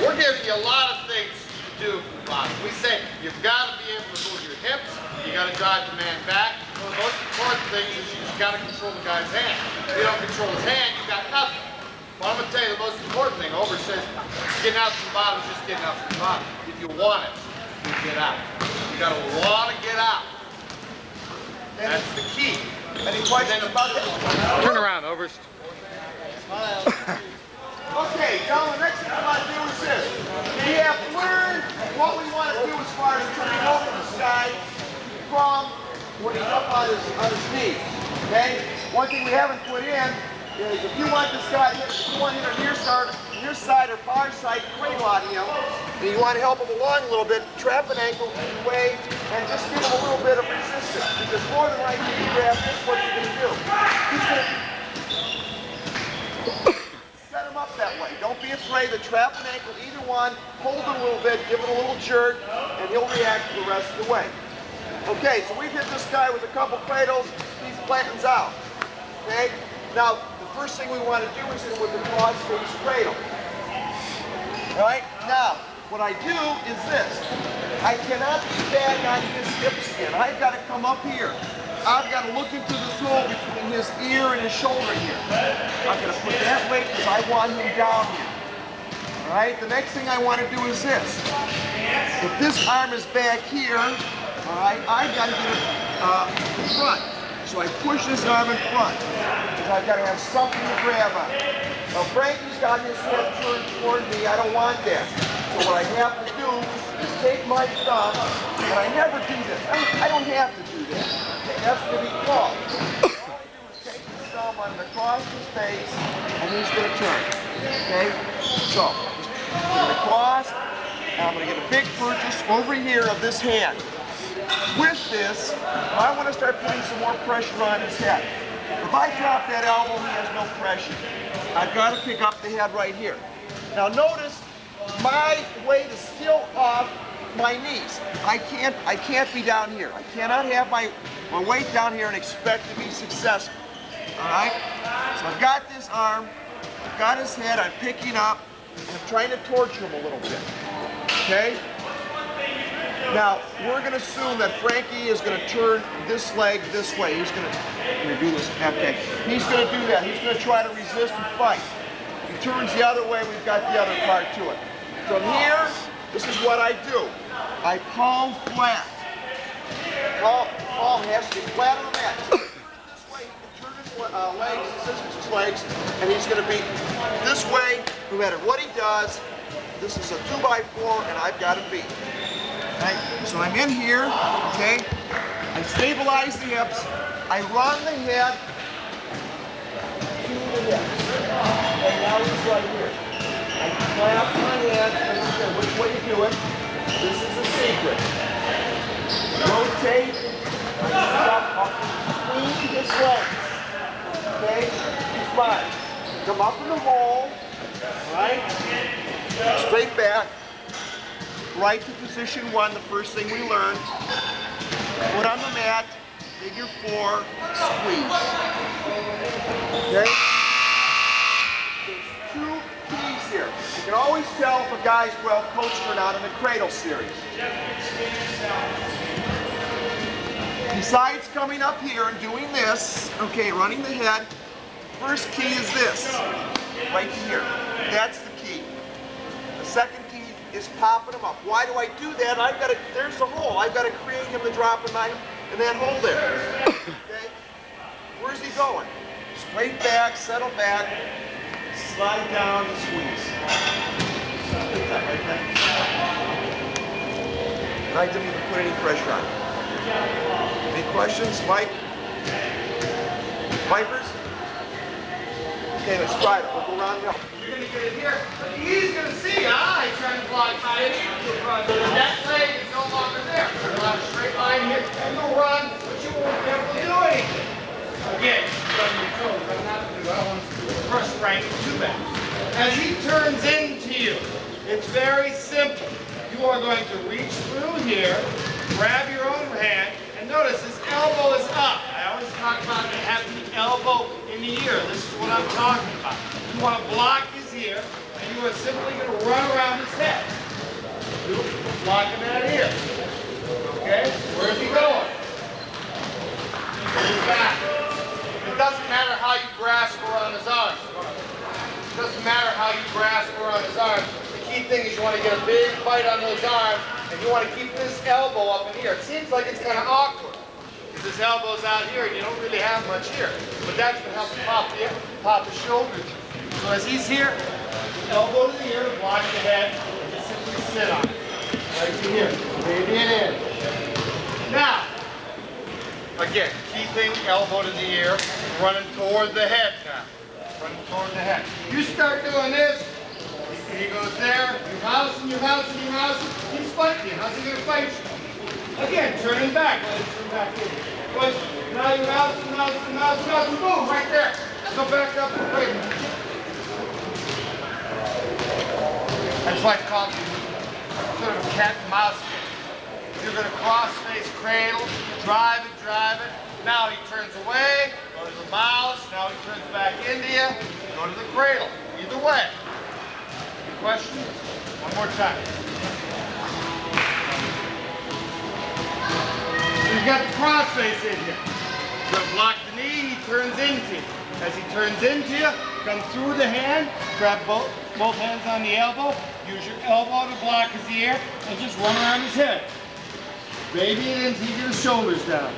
[SPEAKER 4] We're giving you a lot of things to do, Bob. We say you've got to be able to move your hips, you got to drive the man back. One of the most important things is you got to control the guy's hand. If you don't control his hand, you got nothing. Well, I'm going to tell you the most important thing. Oberst says getting out from the bottom is just getting out from the bottom. If you want it, you get out. You got to want to get out. That's the key.
[SPEAKER 1] Any questions about that?
[SPEAKER 2] Turn around, Oberst.
[SPEAKER 1] Okay, gentlemen, the next thing I want to do is this. We have learned what we want to do as far as turning over this guy from when he's up on his knees. Okay? One thing we haven't put in is if you want this guy, if you want him on your side or far side, cradle on him, and you want to help him along a little bit, trap an ankle in the way, and just give him a little bit of resistance. Because more than likely, you grab this, what's he going to do? He's going to set him up that way. Don't be afraid to trap an ankle, either one, hold it a little bit, give it a little jerk, and he'll react the rest of the way. Okay, so we've hit this guy with a couple cradles, he flattens out. Okay? Now, the first thing we want to do is hit him with the cross-face cradle. Alright? Now, what I do is this. I cannot be back on his hip skin. I've got to come up here. I've got to look into this hole between his ear and his shoulder here. I'm going to put that weight because I want him down here. Alright? The next thing I want to do is this. If this arm is back here, alright, I've got to get it in front. So I push this arm in front because I've got to have something to grab on. Now Frankie's got his head turned toward me. I don't want that. So what I have to do is take my thumb, and I never do this. I don't have to do that. Okay, that's going to be called. All I do is take the thumb, I'm going to cross his face, and he's going to turn. Okay? So, I'm going to cross, and I'm going to get a big purchase over here of this hand. With this, I want to start putting some more pressure on his head. If I drop that elbow, he has no pressure. I've got to pick up the head right here. Now notice, my weight is still off my knees. I can't be down here. I cannot have my weight down here and expect to be successful. All right? So I've got this arm. I've got his head, I'm picking up, and I'm trying to torture him a little bit. Okay? Now, we're going to assume that Frankie is going to turn this leg this way. He's going to do this. Okay. He's going to do that. He's going to try to resist and fight. He turns the other way, we've got the other part to it. From here, this is what I do. I palm flat. Palm has to be flat on the mat. Turn it this way, he can turn his legs, his legs, and he's going to be this way no matter what he does. This is a 2x4, and I've got him beat. Right? So I'm in here, okay? I stabilize the hips. I run the head to the hips. And now he's right here. I clasp my hands, and I'm sure which way you do it. This is a secret. Rotate my stuff up between his legs. Okay? He's fine. Come up in the hole. Right? Straight back. Right to position 1, the first thing we learned. Foot on the mat, figure 4, squeeze. Okay? There's 2 keys here. You can always tell if a guy's well coached or not in the cradle series. Besides coming up here and doing this, okay, running the head, first key is this, right here. That's the key. The second key is popping him up. Why do I do that? There's the hole. I've got to create him to drop in that hole there. Okay? Where's he going? Straight back, settle back, slide down and squeeze. And I didn't even put any pressure on him. Any questions, Mike? Vipers? Okay, let's try it. We'll go around the hill.
[SPEAKER 4] You're going to get it here, but he's going to see, he's trying to block my that leg is no longer there. You'll have a straight line here, and you'll run, but you won't be able to do anything. Again, run your toes. I'm not going to do I don't want to crush Frank too bad. As he turns into you, it's very simple. You are going to reach through here, grab your own hand, and notice his elbow is up. I always talk about having the elbow in the ear. This is what I'm talking about. You want to block his ear, and you are simply going to run around his head. Blocking that ear. Okay? Where's he going? He's back. It doesn't matter how you grasp around his arms. It doesn't matter how you grasp around his arms. The key thing is you want to get a big bite on those arms, and you want to keep this elbow up in here. It seems like it's kind of awkward, because his elbow's out here, and you don't really have much here. But that's going to help you pop the shoulders. So as he's here, elbow to the ear, block the head, and just simply sit on it. Right to here. Maybe it in. Now, again, key thing, elbow to the ear, running toward the head now. Running toward the head. You start doing this, he goes there, you mouse him, he's fighting. How's he going to fight you? Again, turning back, let him turn back in. But now you mouse him, boom, right there. Go back up and break. That's why it's called sort of a cat and mouse game. You're going to cross-face cradle, drive it. Now he turns away, go to the mouse, now he turns back into you, go to the cradle. Either way. Any questions? One more time. He's got the cross-face in here. You're going to block the knee, he turns into you. As he turns into you, come through the hand, grab both hands on the elbow, use your elbow to block his ear, and just run around his head. Baby it in until you get his shoulders down.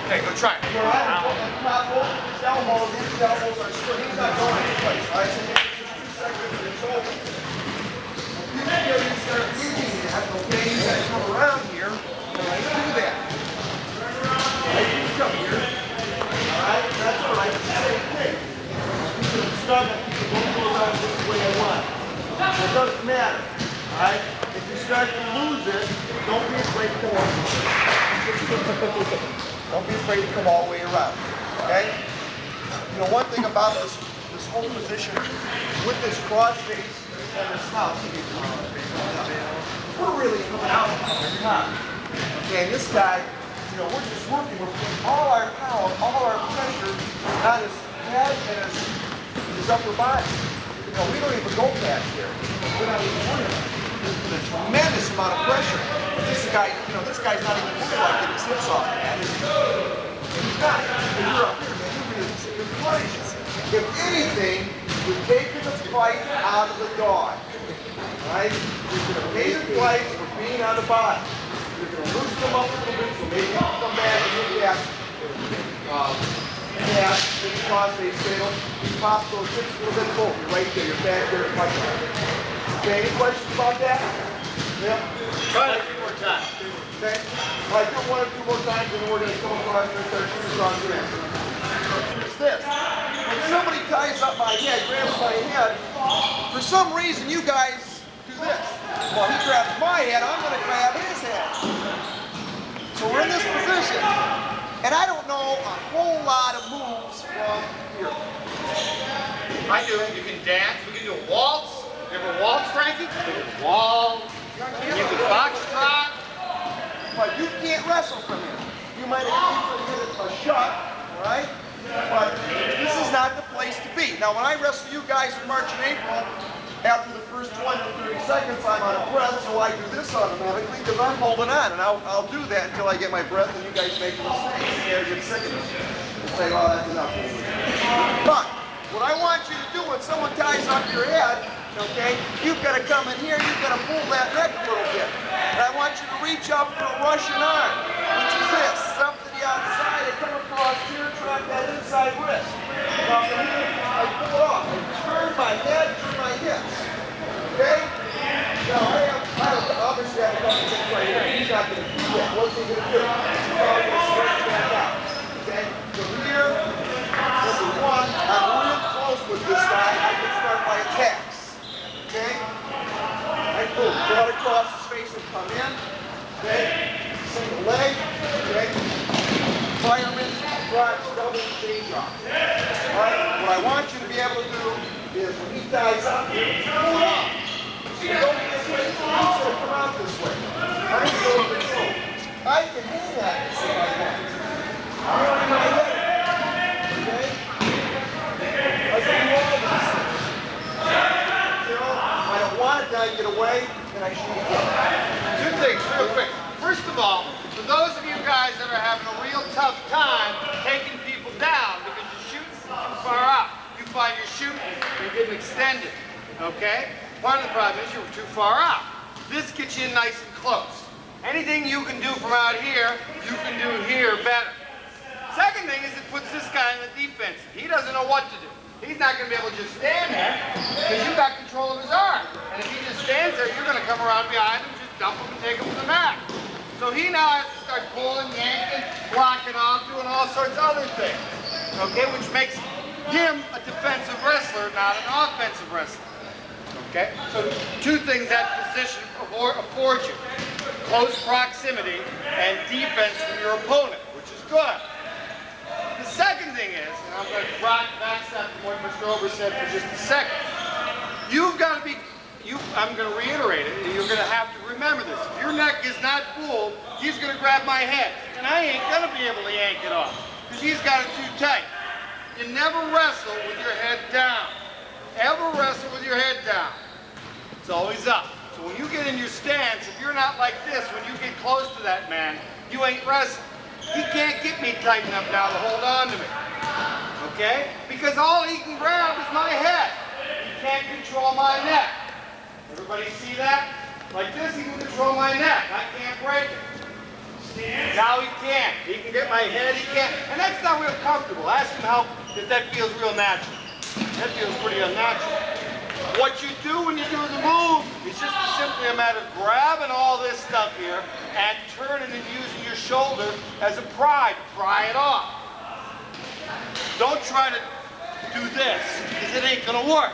[SPEAKER 4] Okay, go try it.
[SPEAKER 1] All right, his elbows are straight. He's not going anyplace, right? So just 2 seconds and it's over. Here you start moving that, okay? You gotta come around here and do that. Right, you come here. Alright, that's alright, it's the same thing. You can start that you can go around this way I want. It doesn't matter. Alright? If you start to lose it, don't be afraid to come over. Don't be afraid to come all the way around. Okay? You know, one thing about this whole position with this cross face and this house, we're really coming out on the top. Okay, and this guy, you know, we're just working, we're putting all our power, all our pressure on his head and his his upper body. You know, we don't even go past here. We're not even worried about it. There's a tremendous amount of pressure. This guy, you know, this guy's not even moving like getting his hips off, man. He's not. When you're up here, man, you're crushing. If anything, you're taking the fight out of the dog. Right? You're going to pay the price for being on the body. You're going to loosen them up a little bit, so maybe you can come back and look at maybe cause a fatal. You pop those hips a little bit forward. You're right there. You're back there. Okay, any questions about that? Yeah?
[SPEAKER 4] Try it a few more times.
[SPEAKER 1] Okay? All right, do it 1 or 2 more times, and then we're going to come across and start shooting across the end. It's this. When somebody ties up my head, grabs my head, for some reason you guys do this. Well, he grabs my head, I'm going to grab his head. So we're in this position, and I don't know a whole lot of moves from here.
[SPEAKER 4] I do. You can dance. We can do a waltz. You ever waltz, Frankie? Waltz. You can foxtrot.
[SPEAKER 1] But you can't wrestle from here. You might have hit a shot, all right? But this is not the place to be. Now, when I wrestle you guys in March and April, after the first 20 to 30 seconds, I'm out of breath, so I do this automatically because I'm holding on, and I'll do that until I get my breath, and you guys make a mistake. You get sick of it. Say, oh, that's enough. But what I want you to do when someone ties up your head, okay, you've got to come in here, you've got to pull that neck a little bit. And I want you to reach up for a Russian arm, which is this. Up to the outside, I come across here, trap that inside wrist. Now from here, I pull it off. I turn my head, turn my hips. Okay? Now I obviously have a couple things right here. He's not going to do that. What's he going to do? He's probably going to straighten back out. Okay? From here, number 1, I'm real close with this guy. I can start my attacks. Okay? I pull, draw it across his face and come in. Okay? Single leg. Okay? Fireman, crotch, double, chain drop. Alright? What I want you to be able to do is when he ties up, pull it off. So don't be this way. He's going to come out this way. I'm going to control. I can do that if I want. I'm going to my head. Okay? I can do all this. You know, I don't want it, then I get away, and I shoot again.
[SPEAKER 4] 2 things, real quick. First of all, for those of you guys that are having a real tough time taking people down because you're shooting too far out, you find you're shooting and getting extended, okay? Part of the problem is you're too far out. This gets you in nice and close. Anything you can do from out here, you can do here better. Second thing is it puts this guy in the defensive. He doesn't know what to do. He's not going to be able to just stand there because you got control of his arm. And if he just stands there, you're going to come around behind him, just dump him and take him to the mat. So he now has to start pulling, yanking, blocking off, doing all sorts of other things. Okay, which makes him a defensive wrestler, not an offensive wrestler. Okay, so 2 things that position affords you. Close proximity and defense from your opponent, which is good. The second thing is, and I'm going to backstep from what Mr. Oberst said for just a second. You've got to be, I'm going to reiterate it, and you're going to have to remember this. If your neck is not pulled, he's going to grab my head, and I ain't going to be able to yank it off because he's got it too tight. You never wrestle with your head down. Ever wrestle with your head down. It's always up. So when you get in your stance, if you're not like this, when you get close to that man, you ain't wrestling. He can't get me tight enough now to hold on to me. Okay? Because all he can grab is my head. He can't control my neck. Everybody see that? Like this, he can control my neck. I can't break it. Now he can't. He can get my head, he can't. And that's not real comfortable. Ask him how, if that feels real natural. That feels pretty unnatural. What you do when you do the move is just simply a matter of grabbing all this stuff here and turning and using your shoulder as a pry to pry it off. Don't try to do this, because it ain't gonna work.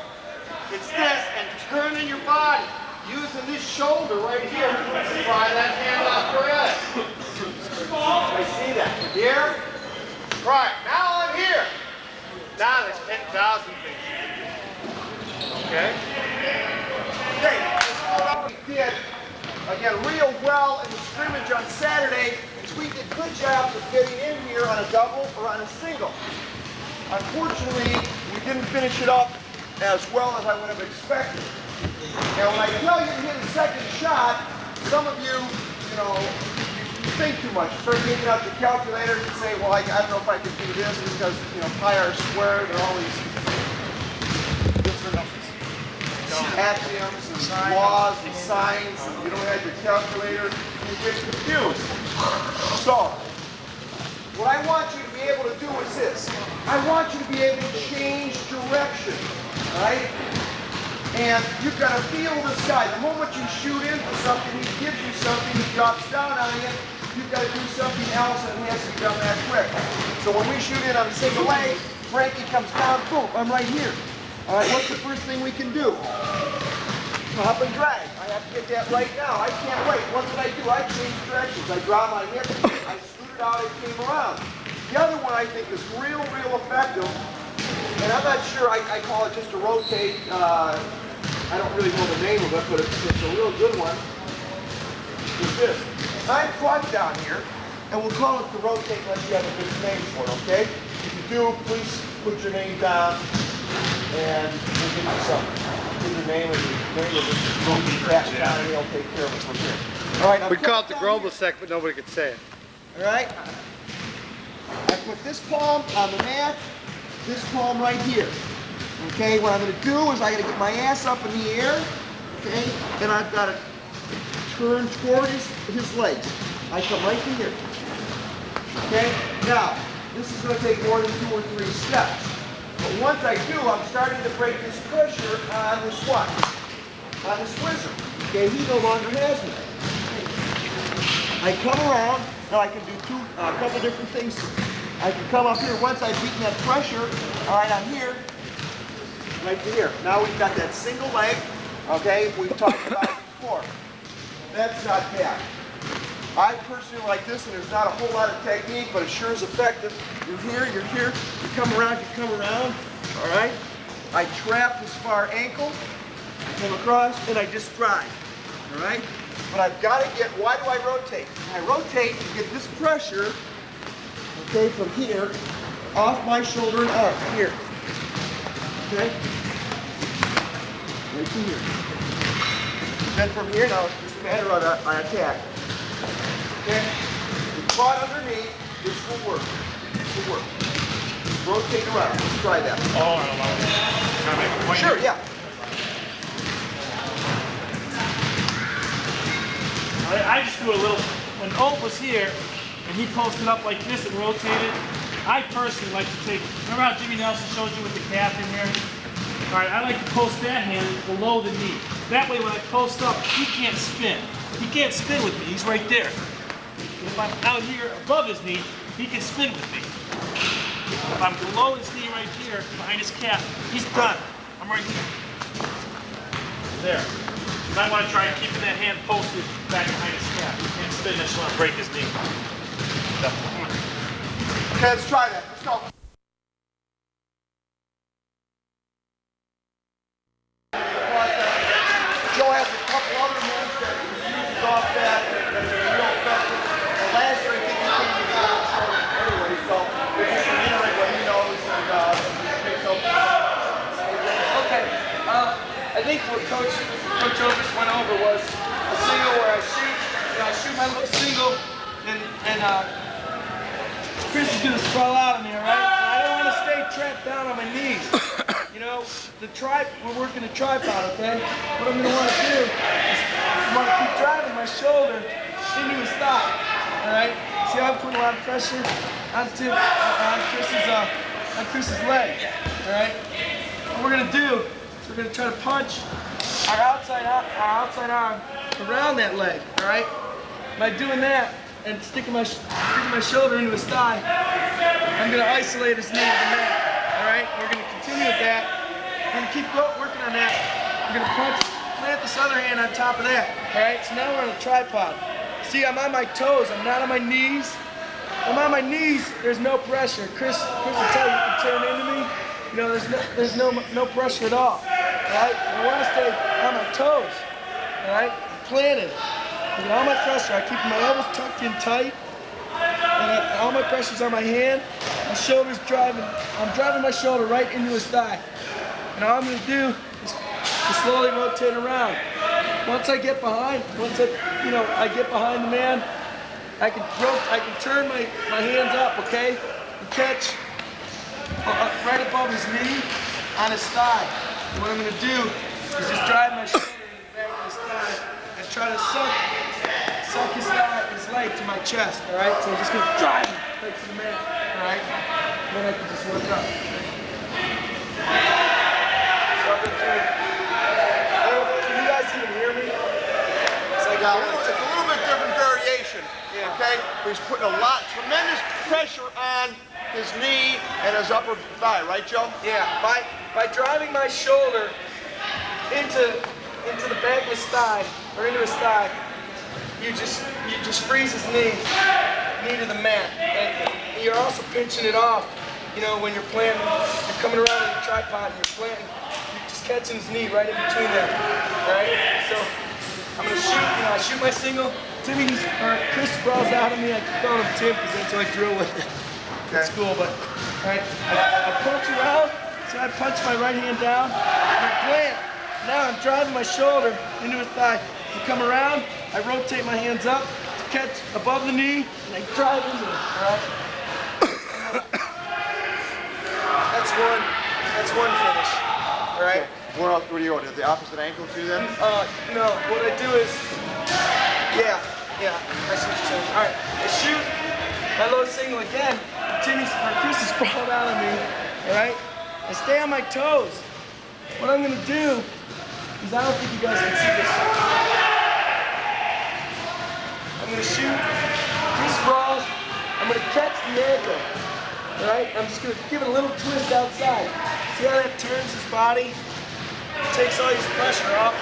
[SPEAKER 4] It's this and turning your body, using this shoulder right here to pry that hand off your head. I see that. Here, pry it. Now I'm here. Now there's 10,000 things. Okay?
[SPEAKER 1] Okay, we did, again, real well in the scrimmage on Saturday, and we did a good job of getting in here on a double or on a single. Unfortunately, we didn't finish it up as well as I would have expected. Now, when I tell you to hit a second shot, some of you, you think too much. You start taking out your calculators and say, well, I don't know if I can do this because, pi r squared and all these different axioms and laws and signs, and you don't have your calculator, you get confused. So, what I want you to be able to do is this. I want you to be able to change direction, right? And you've got to feel this guy. The moment you shoot into something, he gives you something, he drops down on you, you've got to do something else and it has to be done that quick. So when we shoot in on a single leg, Frankie comes down, boom, I'm right here. All right, what's the first thing we can do? Pop and drag. I have to get that right now. I can't wait. What did I do? I changed directions. I draw my hip, I scooted out, I came around. The other one I think is real effective, and I'm not sure, I call it just a rotate. I don't really know the name of it, but it's a real good one. Is this. I'm plugged down here, and we'll call it the rotate unless you have a good name for it, okay? If you do, please put your name down, and we'll give you something. Put your name and your name of it, down, and they'll take care of it from here. All right,
[SPEAKER 2] We call it the Grobelsek, but nobody could say it.
[SPEAKER 1] all right? I put this palm on the mat, this palm right here. Okay, what I'm going to do is I got to get my ass up in the air, okay, and I've got to turn toward his legs. I come right to here. Okay, now, this is going to take more than 2 or 3 steps. But once I do, I'm starting to break this pressure on this what? On this wizard. Okay, he no longer has me. I come around. Now I can do a couple different things. I can come up here once I've beaten that pressure. All right, I'm here, right to here. Now we've got that single leg. Okay, we've talked about it before. That's not bad. I personally like this, and there's not a whole lot of technique, but it sure is effective. You're here, you come around, all right? I trap this far ankle, I come across, and I just drive, all right? But I've got to get, why do I rotate? I rotate to get this pressure, okay, from here, off my shoulder and up, here, okay? Right to here. Then from here, now it's just a matter of I attack. Okay? The quad underneath, this will work. This will work. Rotate around. Let's try that.
[SPEAKER 5] Oh, I don't know. Can I make a point?
[SPEAKER 1] Sure, yeah.
[SPEAKER 5] I just do a little, when Old was here, and he posted up like this and rotated, I personally like to take, remember how Jimmy Nelson showed you with the calf in here? All right, I like to post that hand below the knee. That way when I post up, he can't spin. He can't spin with me, he's right there. If I'm out here above his knee, he can spin with me. If I'm below his knee right here, behind his calf, he's done. I'm right here. There. You might want to try keeping that hand posted back behind his calf. You can't spin this one and break his knee.
[SPEAKER 1] Okay, let's try that. Let's go. Joe has a couple other moves that he uses off that are real effective. And last year I think he came to the old show anyway, so if you can reiterate what he knows and make something.
[SPEAKER 6] Okay. I think what Coach Oberst went over was a single where I shoot my little single, and Chris is gonna sprawl out on me, all right? And I don't want to stay trapped down on my knees. You know, we're working the tripod, okay? What I'm gonna want to do is I want to keep driving my shoulder into his thigh, all right? See how I'm putting a lot of pressure on Chris's leg, all right? What we're gonna do is we're gonna try to punch our outside arm around that leg, all right? By doing that and sticking my shoulder into his thigh, I'm gonna isolate his knee to the mat, all right? We're gonna continue with that. We're gonna keep working on that. We're gonna plant this other hand on top of that, all right? So now we're on a tripod. See, I'm on my toes, I'm not on my knees. I'm on my knees, there's no pressure. Chris will tell you, you can turn into me. You know, there's no pressure at all, all right? I want to stay on my toes, all right? Planted. I get all my pressure. I keep my elbows tucked in tight, and all my pressure's on my hand. my shoulder's driving, I'm driving my shoulder right into his thigh. And all I'm gonna do is slowly rotate around. Once I get behind, I get behind the man, I can turn my hands up, okay? And catch right above his knee on his thigh. And what I'm gonna do is just drive my shoulder in the back of his thigh and try to suck his leg to my chest, all right? So I'm just gonna drive him right to the man, all right? And then I can just work up. So I'm gonna do, can you guys even hear me?
[SPEAKER 1] It's a little bit different variation, okay? But he's putting tremendous pressure on his knee and his upper thigh, right, Joe?
[SPEAKER 6] Yeah, by driving my shoulder into the back of his thigh, or into his thigh, you just freeze his knee to the mat. And you're also pinching it off, when you're planting, you're coming around with your tripod and you're planting, you're just catching his knee right in between there, all right? So I'm gonna shoot, I shoot my single. Chris sprawls out of me, I keep calling him Tim because that's how I drill with it. That's cool, but, all right, I punch around, so I punch my right hand down, and I plant. Now I'm driving my shoulder into his thigh. I come around, I rotate my hands up to catch above the knee, and I drive into it, all right? That's one finish, all right?
[SPEAKER 1] What do you want? The opposite ankle too then?
[SPEAKER 6] No, what I do is, yeah, I see what you're saying. All right, I shoot my low single again. Chris is sprawled out on me, all right? I stay on my toes. What I'm gonna do is, I don't think you guys can see this. I'm gonna shoot, Chris sprawls, I'm gonna catch the ankle, all right? I'm just gonna give it a little twist outside. See how that turns his body? It takes all his pressure off,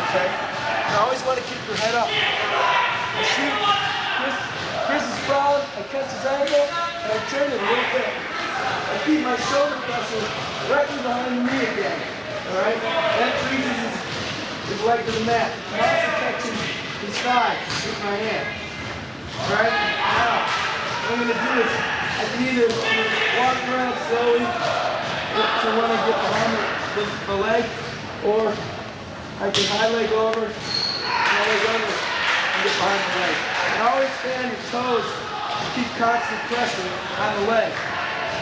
[SPEAKER 6] okay? You always want to keep your head up. I shoot, Chris is sprawled, I catch his ankle, and I turn it a little bit. I keep my shoulder pressure right behind the knee again, all right? That freezes his leg to the mat. I'm also catching his thigh with my hand, all right? Now, what I'm going to do is, I can either walk around slowly to when I get behind the leg, or I can high leg over, and get behind the leg. And always stay on your toes and keep constant pressure on the leg.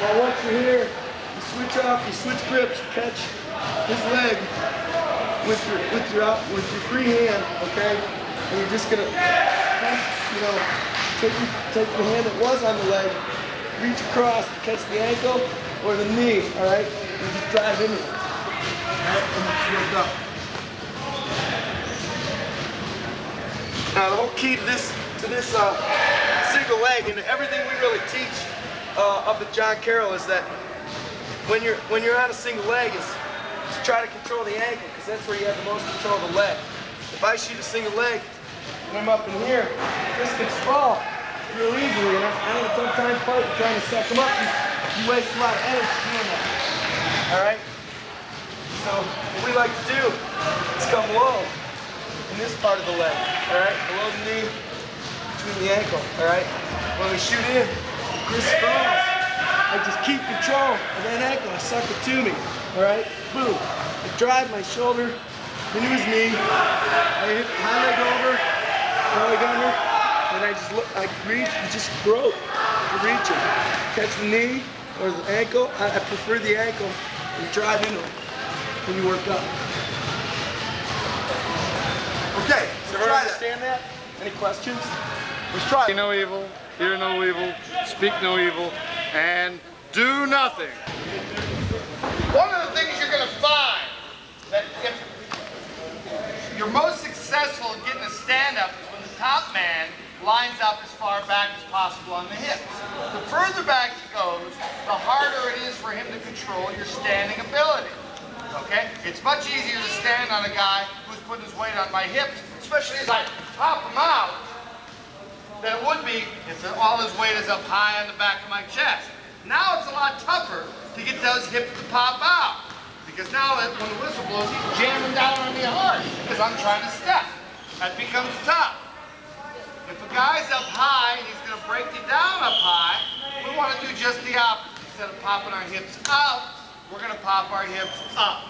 [SPEAKER 6] Now once you're here, you switch off, you switch grips, you catch his leg with your free hand, okay? And you're just gonna, take the hand that was on the leg, reach across, catch the ankle or the knee, all right? And just drive into it. And it's worked up. Now the whole key to this single leg and everything we really teach up at John Carroll is that when you're on a single leg is to try to control the ankle, because that's where you have the most control of the leg. If I shoot a single leg and I'm up in here, this can sprawl real easily, and I have a tough time fighting trying to suck them up. You waste a lot of energy doing that. All right. So what we like to do is come low in this part of the leg, all right? Below the knee, between the ankle, all right? When we shoot in, Chris sprawls. I just keep control of that ankle. I suck it to me, all right? Boom. I drive my shoulder into his knee. I hit high leg over, low leg under, and I reach and just grope to reach it. Catch the knee or the ankle. I prefer the ankle and drive into it. When you work up.
[SPEAKER 1] Okay,
[SPEAKER 6] does everyone understand that? Any questions?
[SPEAKER 1] Let's try
[SPEAKER 2] See
[SPEAKER 1] it.
[SPEAKER 2] no evil, hear no evil, speak no evil, and do nothing.
[SPEAKER 4] One of the things you're going to find that if you're most successful in getting a stand-up is when the top man lines up as far back as possible on the hips. The further back he goes, the harder it is for him to control your standing ability. Okay? It's much easier to stand on a guy who's putting his weight on my hips, especially as I pop him out, than it would be if all his weight is up high on the back of my chest. Now it's a lot tougher to get those hips to pop out, because now when the whistle blows, he's jamming down on me hard because I'm trying to step. That becomes tough. If a guy's up high and he's going to break you down up high, we want to do just the opposite. instead of popping our hips out, we're going to pop our hips up.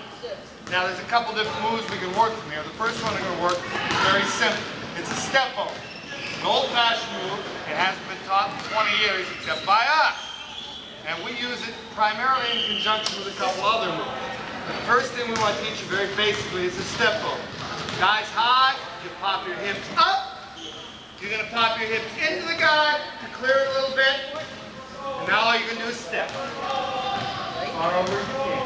[SPEAKER 4] Now there's a couple different moves we can work from here. The first one we're going to work is very simple. It's a step over. An old-fashioned move. It hasn't been taught in 20 years except by us. And we use it primarily in conjunction with a couple other moves. The first thing we want to teach you very basically is a step over. Guys high, you pop your hips up. You're going to pop your hips into the guy to clear it a little bit. And now all you're going to do is step. Far over as you can.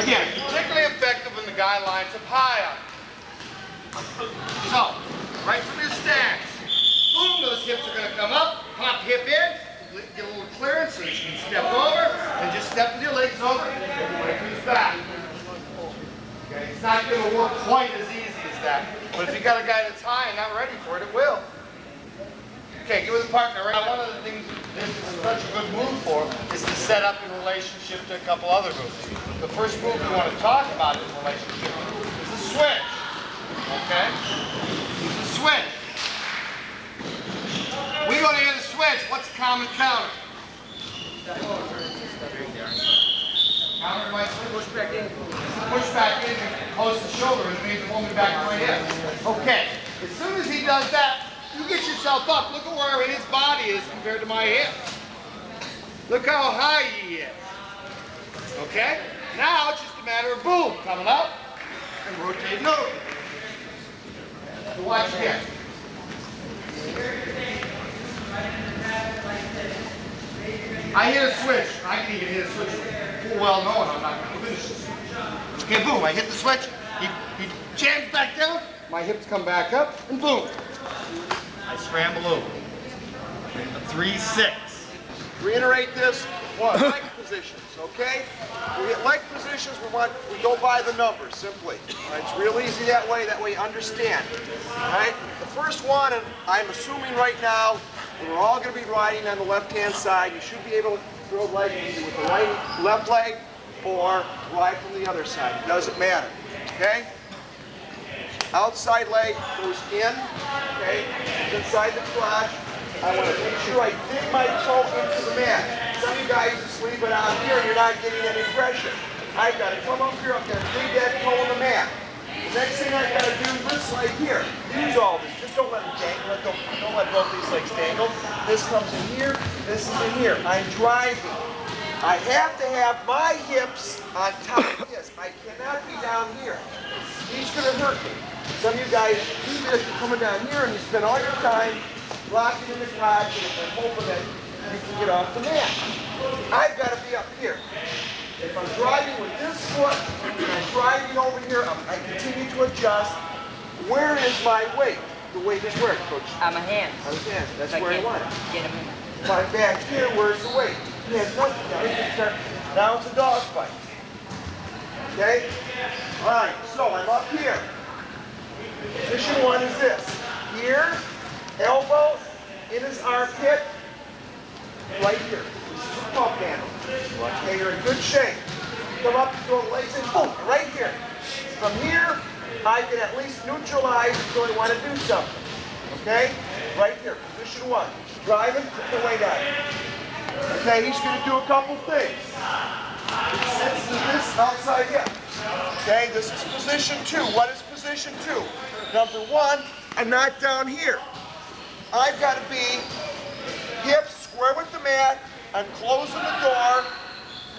[SPEAKER 4] Again, particularly effective when the guy lines up high up. So, right from your stance, boom, those hips are going to come up, pop hip in, get a little clearance so you can step over, and just step with your legs over, and everybody comes back. Okay, it's not going to work quite as easy as that, but if you got a guy that's high and not ready for it, it will. Okay, get with a partner. Right? One of the things this is such a good move for is to set up in relationship to a couple other moves. The first move we want to talk about in relationship is the switch. Okay? It's a switch. We go to hit a switch. What's a common counter? Counter by push back in. Push back in and close the shoulder and make the woman back right in. Okay. As soon as he does that, you get yourself up. Look at where his body is compared to my hips. Look how high he is. Okay? Now it's just a matter of boom, coming up and rotating over. So watch again. I hit a switch. I can even hit a switch full well knowing I'm not going to finish this. Okay, boom. I hit the switch. He jams back down. My hips come back up, and boom. I scramble over. A 3-6.
[SPEAKER 1] Reiterate this. One, leg positions, okay? We get leg positions, we go by the numbers, simply. All right, it's real easy that way you understand. All right? The first one, and I'm assuming right now, we're all going to be riding on the left-hand side. You should be able to throw leg either with the left leg or ride from the other side. It doesn't matter, okay? Outside leg goes in, okay? Inside the crotch. I want to make sure I dig my toe into the mat. Some of you guys are sleeping out here and you're not getting any pressure. I've got to come up here, I've got to dig that toe in the mat. The next thing I've got to do is this right here. Use all this. Just don't let them dangle. Don't let both these legs dangle. This comes in here, this is in here. I'm driving. I have to have my hips on top of this. I cannot be down here. He's going to hurt me. Some of you guys do this, you're coming down here and you spend all your time locking in the crotch and hoping that you can get off the mat. I've got to be up here. If I'm driving with this foot and I'm driving over here, I continue to adjust. Where is my weight? The weight is where, Coach?
[SPEAKER 7] On my hands.
[SPEAKER 1] On his hands. That's where I want it.
[SPEAKER 7] Get him in.
[SPEAKER 1] If I'm back here, where's the weight? He has nothing. Now he can start. Now it's a dog fight. Okay? All right, so I'm up here. Position one is this. Here, elbow in his armpit, right here. This is a pump handle. Okay, you're in good shape. Come up, throw the legs in, boom, right here. From here, I can at least neutralize until I want to do something. Okay? Right here, position one. Driving, put the weight on. Okay, he's going to do a couple things. He sits to this outside hip. Okay, this is position two. What is position two? Number one, I'm not down here. I've got to be hips square with the mat. I'm closing the door.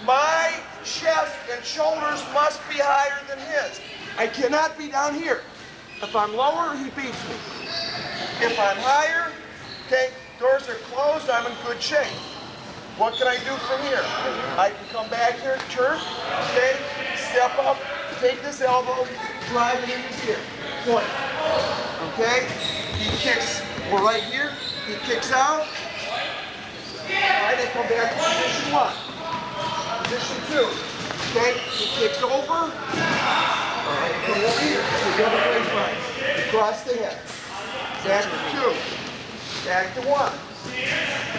[SPEAKER 1] My chest and shoulders must be higher than his. I cannot be down here. If I'm lower, he beats me. If I'm higher, okay, doors are closed, I'm in good shape. What can I do from here? I can come back here, turn, okay, step up, take this elbow, drive it in his ear. Point. Okay? He kicks, we're right here, he kicks out. Alright, I come back to position one. Position two. Okay, he kicks over. Alright, come over here. The other way front. Across the head. Back to two. Back to one.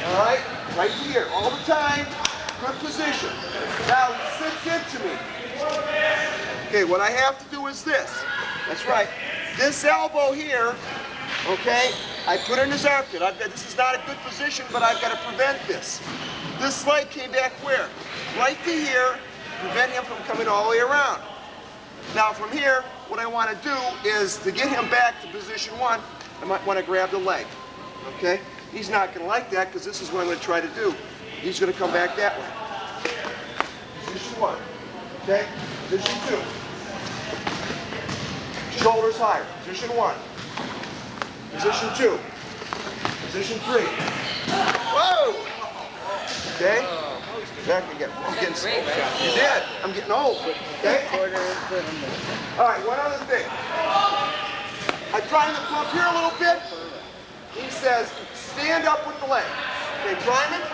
[SPEAKER 1] Alright, right here, all the time. Good position. Now he sits into me. Okay, what I have to do is this. That's right. This elbow here, okay, I put in his armpit. This is not a good position, but I've got to prevent this. This leg came back where? Right to here, prevent him from coming all the way around. Now from here, what I want to do is to get him back to position 1, I might want to grab the leg, okay? He's not going to like that because this is what I'm going to try to do. He's going to come back that way. Position 1, okay? Position 2. Shoulders higher. Position 1. Position 2. Position 3. Whoa! Okay? Back again. I'm getting you did. I'm getting old. Okay? All right, one other thing. I prime the pump here a little bit. He says, stand up with the leg. Okay, prime it.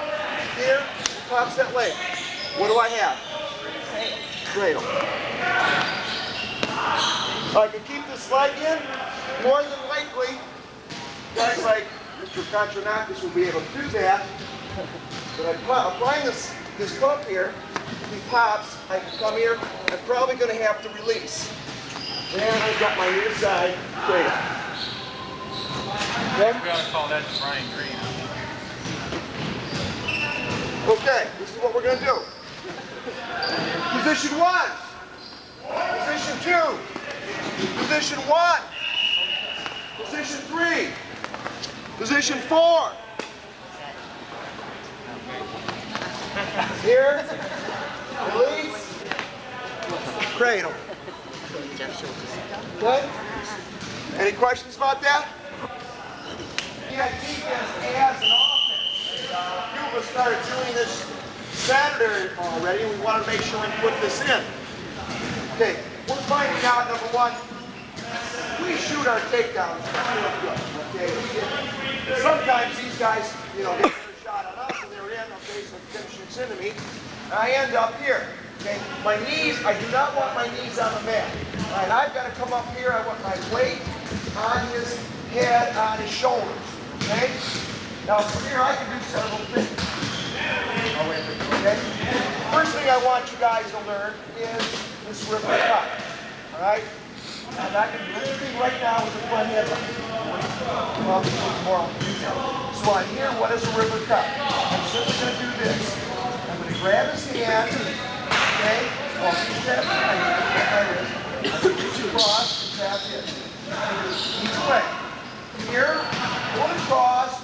[SPEAKER 1] Here, pops that leg. What do I have? Cradle. I can keep this leg in. More than likely, guys like Mr. Kontranakis will be able to do that. But I'm applying this pump here. If he pops, I can come here. I'm probably going to have to release. And I've got my near side cradle. Okay?
[SPEAKER 5] We ought to call that Brian Green.
[SPEAKER 1] Okay, this is what we're going to do. Position 1. Position 2. Position 1. Position 3. Position 4. Here. Release. Cradle. Good? Any questions about that? Yeah, defense as an offense. Cuba started doing this Saturday already, and we want to make sure we put this in. Okay, we're finding out, number 1, we shoot our takedowns really good. Okay, sometimes these guys, you know, get a shot on us and they're in. Okay, so Tim shoots into me, and I end up here. Okay, my knees, I do not want my knees on the mat. All right, I've got to come up here. I want my weight on his head, on his shoulders. Okay? Now from here I can do several things. Okay? First thing I want you guys to learn is this river cut. Alright? I'm not going to do anything right now with the front head. Probably more detail. So on here, what is a river cut? I'm simply going to do this. I'm going to grab his hand. Okay? Oh, he's grabbing my hand. Like this. I'm going to reach across and grab his. Either way. Here, pull it across,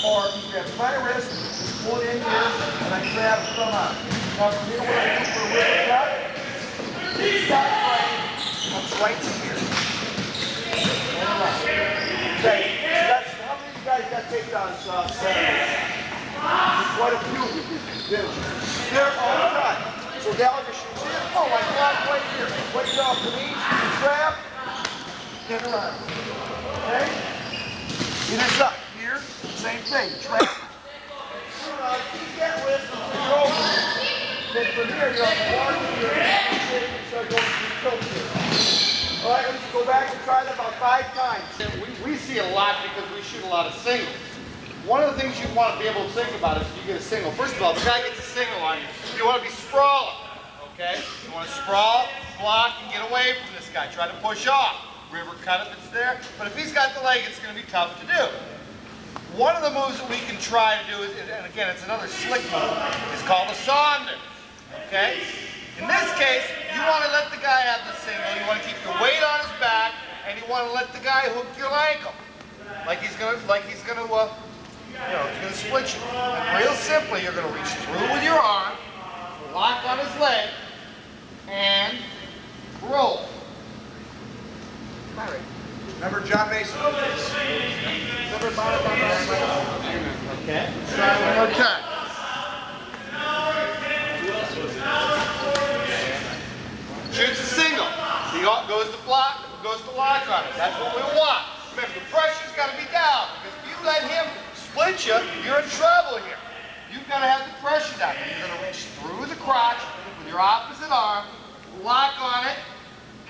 [SPEAKER 1] or you grab my wrist, just pull it in here, and I grab it from out. Now from here, what I do for a river cut, this side frame comes right to here. And around. Okay, that's, how many of you guys got takedowns Saturday? Quite a few. There all the time. So Gallagher shoots in, oh my God, right here. Weight off the knees, grab, and around. Okay? It is up here, same thing, trap. Keep that wrist and push it over. Then from here, you're on the water, you're and start going to the tilt here. All right, let's go back and try that about 5 times.
[SPEAKER 4] We see a lot because we shoot a lot of singles. One of the things you want to be able to think about is if you get a single. First of all, the guy gets a single on you. You want to be sprawling, okay? You want to sprawl, block, and get away from this guy. Try to push off. River cut if it's there, but if he's got the leg, it's going to be tough to do. One of the moves that we can try to do is, and again, it's another slick move, is called a Saunders, okay? In this case, you want to let the guy have the single, you want to keep your weight on his back, and you want to let the guy hook your ankle, like he's going to he's going to split you. And real simply, you're going to reach through with your arm, lock on his leg, and roll.
[SPEAKER 1] Remember John Mason?
[SPEAKER 4] Okay. Try one more time. Shoots a single. He goes to block, goes to lock on it. That's what we want. Remember, the pressure's got to be down. Because if you let him split you, you're in trouble here. You've got to have the pressure down. You're going to reach through the crotch with your opposite arm, lock on it,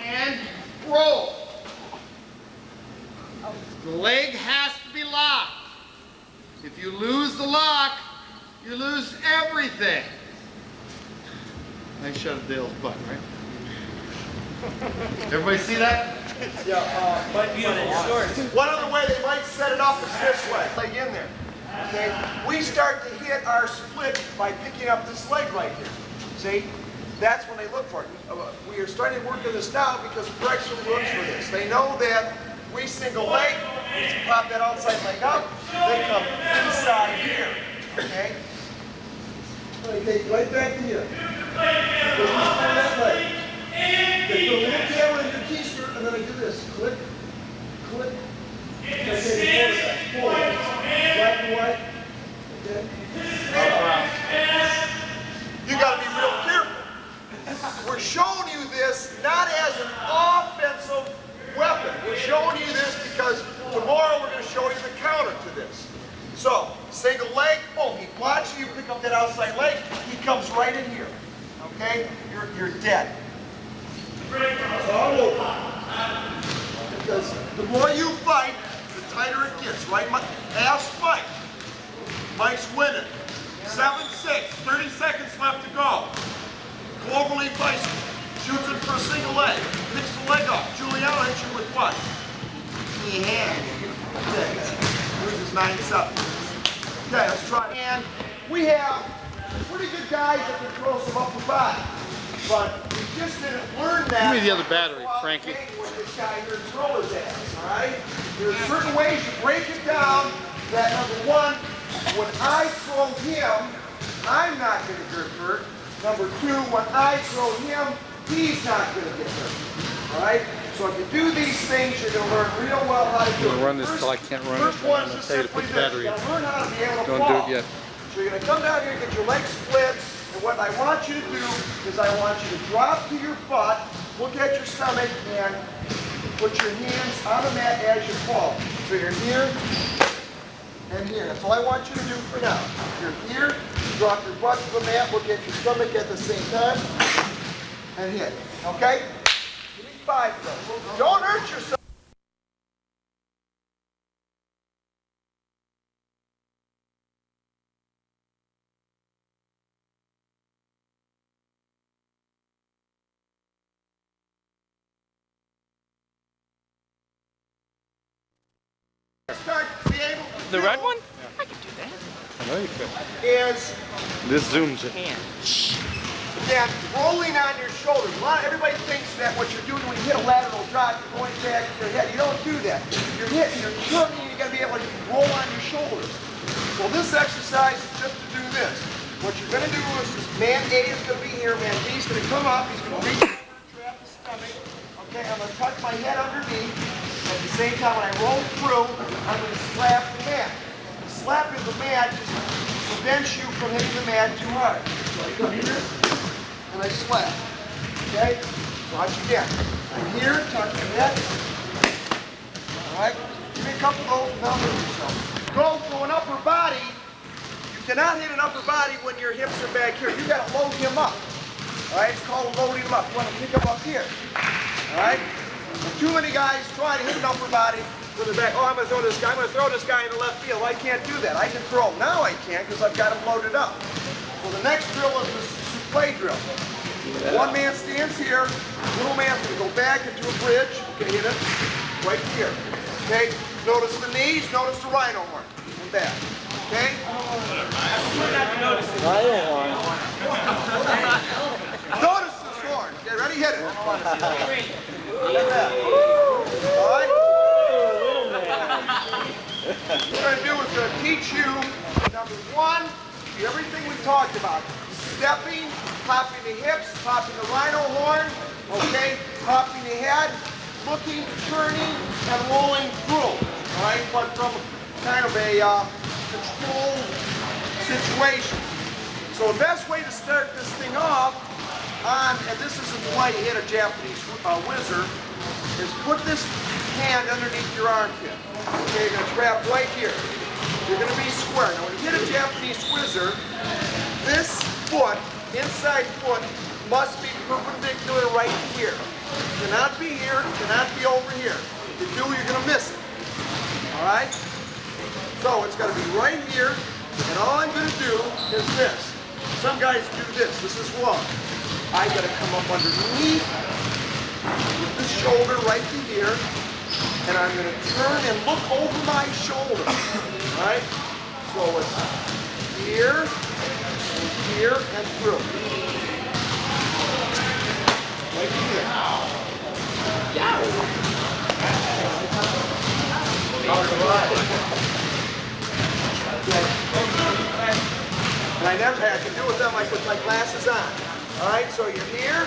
[SPEAKER 4] and roll. The leg has to be locked. If you lose the lock, you lose everything. Nice shot of Dale's butt, right?
[SPEAKER 2] Everybody see that?
[SPEAKER 1] One other way they might set it up is this way. Leg in there. Okay? We start to hit our split by picking up this leg right here. See? That's when they look for it. We are starting to work on this now because Brexham looks for this. They know that we single leg, we pop that outside leg up, they come inside here. Okay? They take right back to here. Go behind that leg. They put a little camera in your keister, and then I do this. Click, click. I take a photograph. Black and white. Okay? You got to be real careful. We're showing you this not as an offensive weapon. We're showing you this because tomorrow we're going to show you the counter to this. So, single leg, boom, he blocks you, pick up that outside leg, he comes right in here. Okay? You're dead. It's all over. Because the more you fight, the tighter it gets, right? Ask Mike. Mike's winning. 7-6, 30 seconds left to go. Cloverleaf bicycle. Shoots it for a single leg. Picks the leg up. Giuliano hits you with what? The hand. Loses 9-7. Okay, let's try it. And we have pretty good guys that can throw some upper body. But we just didn't learn that.
[SPEAKER 2] Give me the other battery, Frankie.
[SPEAKER 1] With this guy here throw his ass, all right? There's certain ways you break it down that, number one, when I throw him, I'm not going to get hurt. Number two, when I throw him, he's not going to get hurt. All right? So if you do these things, you're going to learn real well how to do it.
[SPEAKER 2] I'm going to run this till I can't run it. I'm going to tell you to put the battery in.
[SPEAKER 1] You're going to learn how to be able to
[SPEAKER 2] Don't do it yet.
[SPEAKER 1] So you're going to come down here and get your legs split. And what I want you to do is I want you to drop to your butt, look at your stomach, and put your hands on the mat as you fall. So you're here and here. That's all I want you to do for now. You're here, drop your butt to the mat, look at your stomach at the same time, and hit. Okay? Give me 5 though. Don't hurt yourself. Start to be able to
[SPEAKER 5] The red one?
[SPEAKER 2] I know you could.
[SPEAKER 1] is
[SPEAKER 2] This zooms it.
[SPEAKER 1] again rolling on your shoulders. Everybody thinks that what you're doing when you hit a lateral drop, you're going back to your head. You don't do that. You're hitting, you're turning, you got to be able to roll on your shoulders. So this exercise is just to do this. What you're going to do is this man A is going to be here, man B is going to come up, he's going to reach over and grab the stomach. Okay, I'm going to tuck my head underneath. At the same time, when I roll through, I'm going to slap the mat. Slapping the mat just prevents you from hitting the mat too hard. So I come here, and I slap. Okay? Watch again. I'm here, tuck my head. Alright? Give me a couple of those without hurting yourself. Go to an upper body. You cannot hit an upper body when your hips are back here. You got to load him up. Alright? It's called loading him up. You want to pick him up here. Alright? Too many guys try to hit an upper body with their back. Oh, I'm going to throw this guy. I'm going to throw this guy in the left field. I can't do that. I can throw him. Now I can't because I've got him loaded up. Well, the next drill is the souffle drill. One man stands here. Little man's going to go back into a bridge. Okay, hit it right here. Okay, notice the knees. Notice the rhino horn and back. Okay?
[SPEAKER 6] Rhino horn.
[SPEAKER 1] Notice this horn. Okay, ready? Hit it. Like that. All right? What we're going to do is going to teach you, number one, everything we talked about. Stepping, popping the hips, popping the rhino horn, okay? Popping the head, looking, turning, and rolling through. All right? But from kind of a controlled situation. So the best way to start this thing off, and this isn't why you hit a Japanese whizzer, is put this hand underneath your armpit. Okay, you're going to trap right here. You're going to be square. Now when you hit a Japanese whizzer, this foot, inside foot, must be perpendicular right here. It cannot be here, it cannot be over here. If you do, you're going to miss it. Alright? So it's got to be right here, and all I'm going to do is this. Some guys do this. This is wrong. I got to come up underneath with the shoulder right to here, and I'm going to turn and look over my shoulder, all right? So it's here, and here, and through. Right here. And I never had to do with them like with my glasses on. All right, so you're here,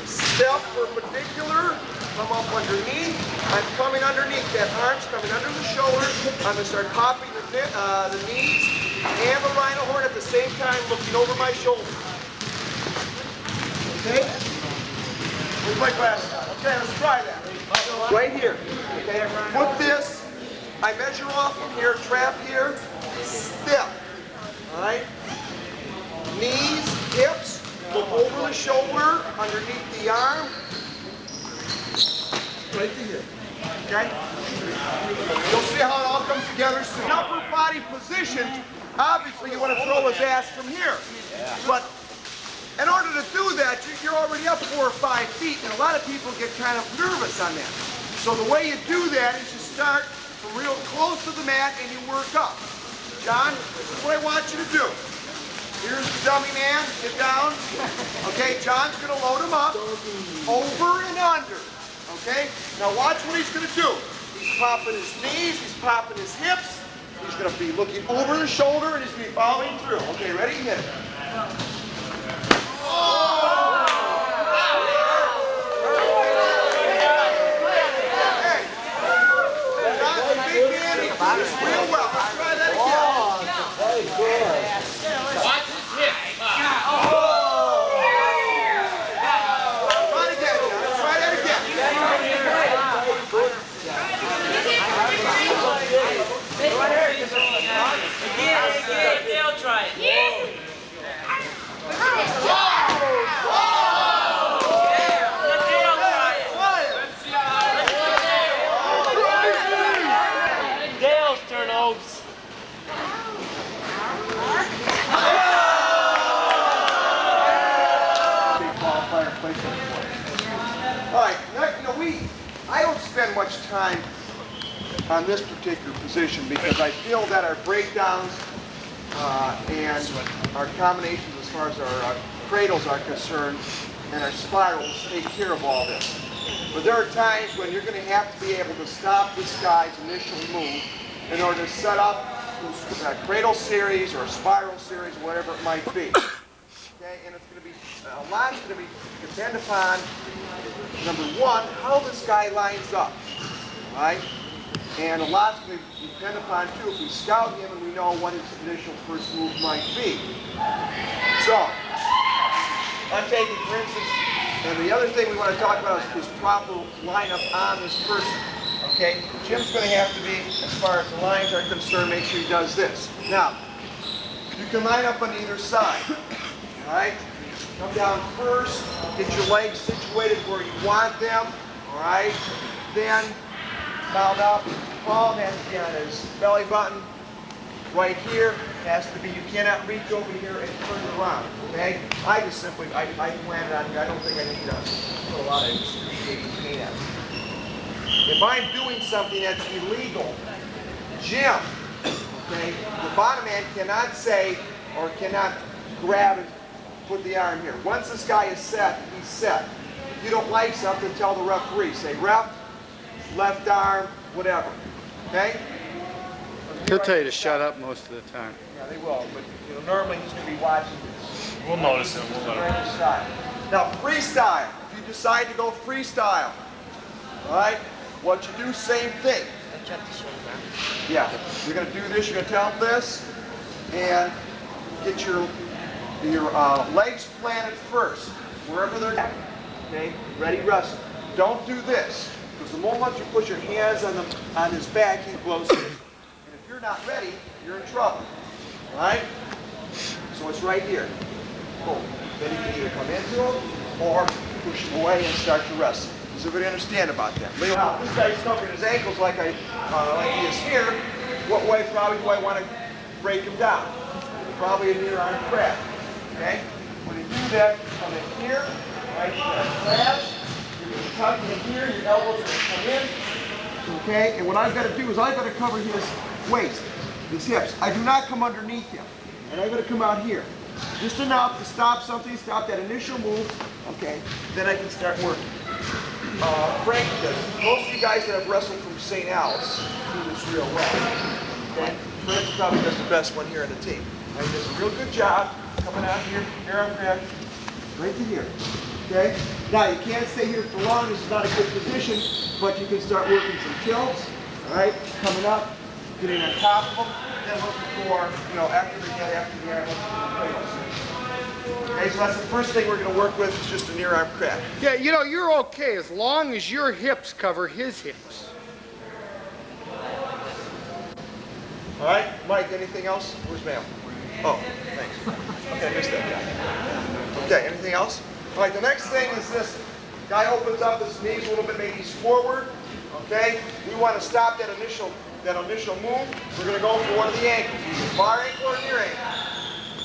[SPEAKER 1] step perpendicular, come up underneath. I'm coming underneath. That arm's coming under the shoulder. I'm going to start popping the knees and the rhino horn at the same time, looking over my shoulder. Okay? With my glasses on. Okay, let's try that. Right here. Okay, put this. I measure off from here, trap here, step. All right? Knees, hips, look over the shoulder, underneath the arm. Right to here. Okay? You'll see how it all comes together soon. Upper body position, obviously you want to throw his ass from here. But in order to do that, you're already up 4 or 5 feet, and a lot of people get kind of nervous on that. So the way you do that is you start from real close to the mat and you work up. John, this is what I want you to do. Here's the dummy man, get down. Okay, John's gonna load him up, over and under. Okay, now watch what he's gonna do. He's popping his knees, he's popping his hips. He's gonna be looking over the shoulder and he's gonna be following through. Okay, ready, hit it. Oh! Hey, John's a big man, he did this real well. Let's try that again.
[SPEAKER 7] Very good.
[SPEAKER 4] Watch his hip.
[SPEAKER 1] Try it again, John. Try that again.
[SPEAKER 7] They'll try it. Dale's turn, Oaks.
[SPEAKER 1] All right, I don't spend much time on this particular position because I feel that our breakdowns and our combinations as far as our cradles are concerned and our spirals take care of all this. But there are times when you're going to have to be able to stop this guy's initial move in order to set up a cradle series or a spiral series, whatever it might be. Okay, and it's going to be, a lot's going to be depend upon, number one, how this guy lines up, right? And a lot's going to depend upon, too, if we scout him and we know what his initial first move might be. So, I'm taking, for instance, and the other thing we want to talk about is proper lineup on this person. Okay, Jim's going to have to be, as far as the lines are concerned, make sure he does this. Now, you can line up on either side. All right, come down first, get your legs situated where you want them. All right, then mount up. Paul has to be on his belly button. Right here has to be. You cannot reach over here and turn it around. Okay, I just simply I plan it on here. I don't think I need to put a lot of excruciating pain on it. If I'm doing something that's illegal, Jim, okay, the bottom man cannot say or cannot grab and put the arm here. Once this guy is set, he's set. If you don't like something, tell the referee. Say, ref, left arm, whatever. Okay?
[SPEAKER 2] He'll tell you to shut up most of the time.
[SPEAKER 1] Yeah, they will. But normally he's going to be watching this.
[SPEAKER 5] We'll notice him. We'll let him.
[SPEAKER 1] Now, freestyle. If you decide to go freestyle, all right, what you do, same thing. Yeah, you're going to do this. You're going to tell them this, and get your legs planted first, wherever they're at. Okay, ready, wrestle. Don't do this, because the moment you put your hands on his back, he blows it. And if you're not ready, you're in trouble. All right? So it's right here. Boom. Then you can either come into him or push him away and start to wrestle. Does everybody understand about that? Now, this guy's covering his ankles like he is here. What way probably do I want to break him down? Probably a near arm grab. Okay? When you do that, come in here, right? Grab. You're going to tucking in here, your elbows are gonna come in, okay? And what I've got to do is I've got to cover his waist, his hips. I do not come underneath him, and I've got to come out here. Just enough to stop something, stop that initial move, okay? Then I can start working. Frank does. Most of you guys that have wrestled from St. Al's do this real well, okay? Frank probably does the best one here on the team. He does a real good job coming out here, arm grab, right to here, okay? Now, you can't stay here for long. This is not a good position, but you can start working some tilts, all right? Coming up, getting on top of them, then looking for, you know, after the arm, okay, so that's the first thing we're going to work with is just a near arm crack.
[SPEAKER 2] Yeah, you know, you're okay as long as your hips cover his hips.
[SPEAKER 1] All right, Mike, anything else? Where's Ma'am? Oh, thanks. Okay, I missed that guy. Okay, anything else? All right, the next thing is this. Guy opens up his knees a little bit, maybe he's forward. Okay, we want to stop that initial move. We're going to go for one of the ankles, either far ankle or near ankle.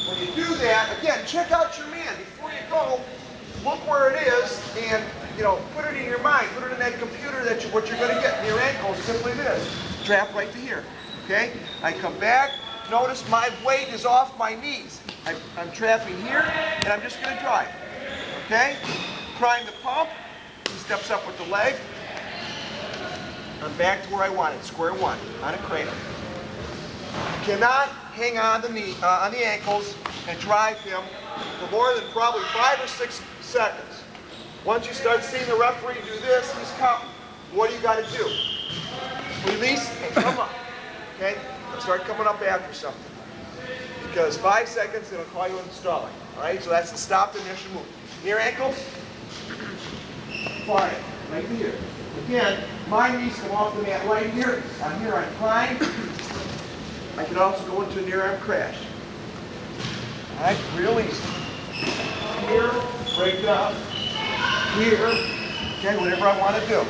[SPEAKER 1] When you do that, again, check out your man. Before you go, look where it is and, you know, put it in your mind. Put it in that computer that what you're going to get. Near ankle is simply this. Trap right to here. Okay? I come back. Notice my weight is off my knees. I'm trapping here, and I'm just going to drive. Okay? Prime the pump. He steps up with the leg. I'm back to where I want it, square one, on a cradle. You cannot hang on the knee, on the ankles and drive him for more than probably 5 or 6 seconds. Once you start seeing the referee do this, he's counting. What do you got to do? Release and come up. Okay? And start coming up after something. Because 5 seconds, it'll call you installing. All right? So that's the stop the initial move. Near ankle. Far ankle. Right here. Again, my knees come off the mat right here. I'm here on prime. I can also go into a near arm crash. All right, real easy. Here, break up. Here, okay, whatever I want to do.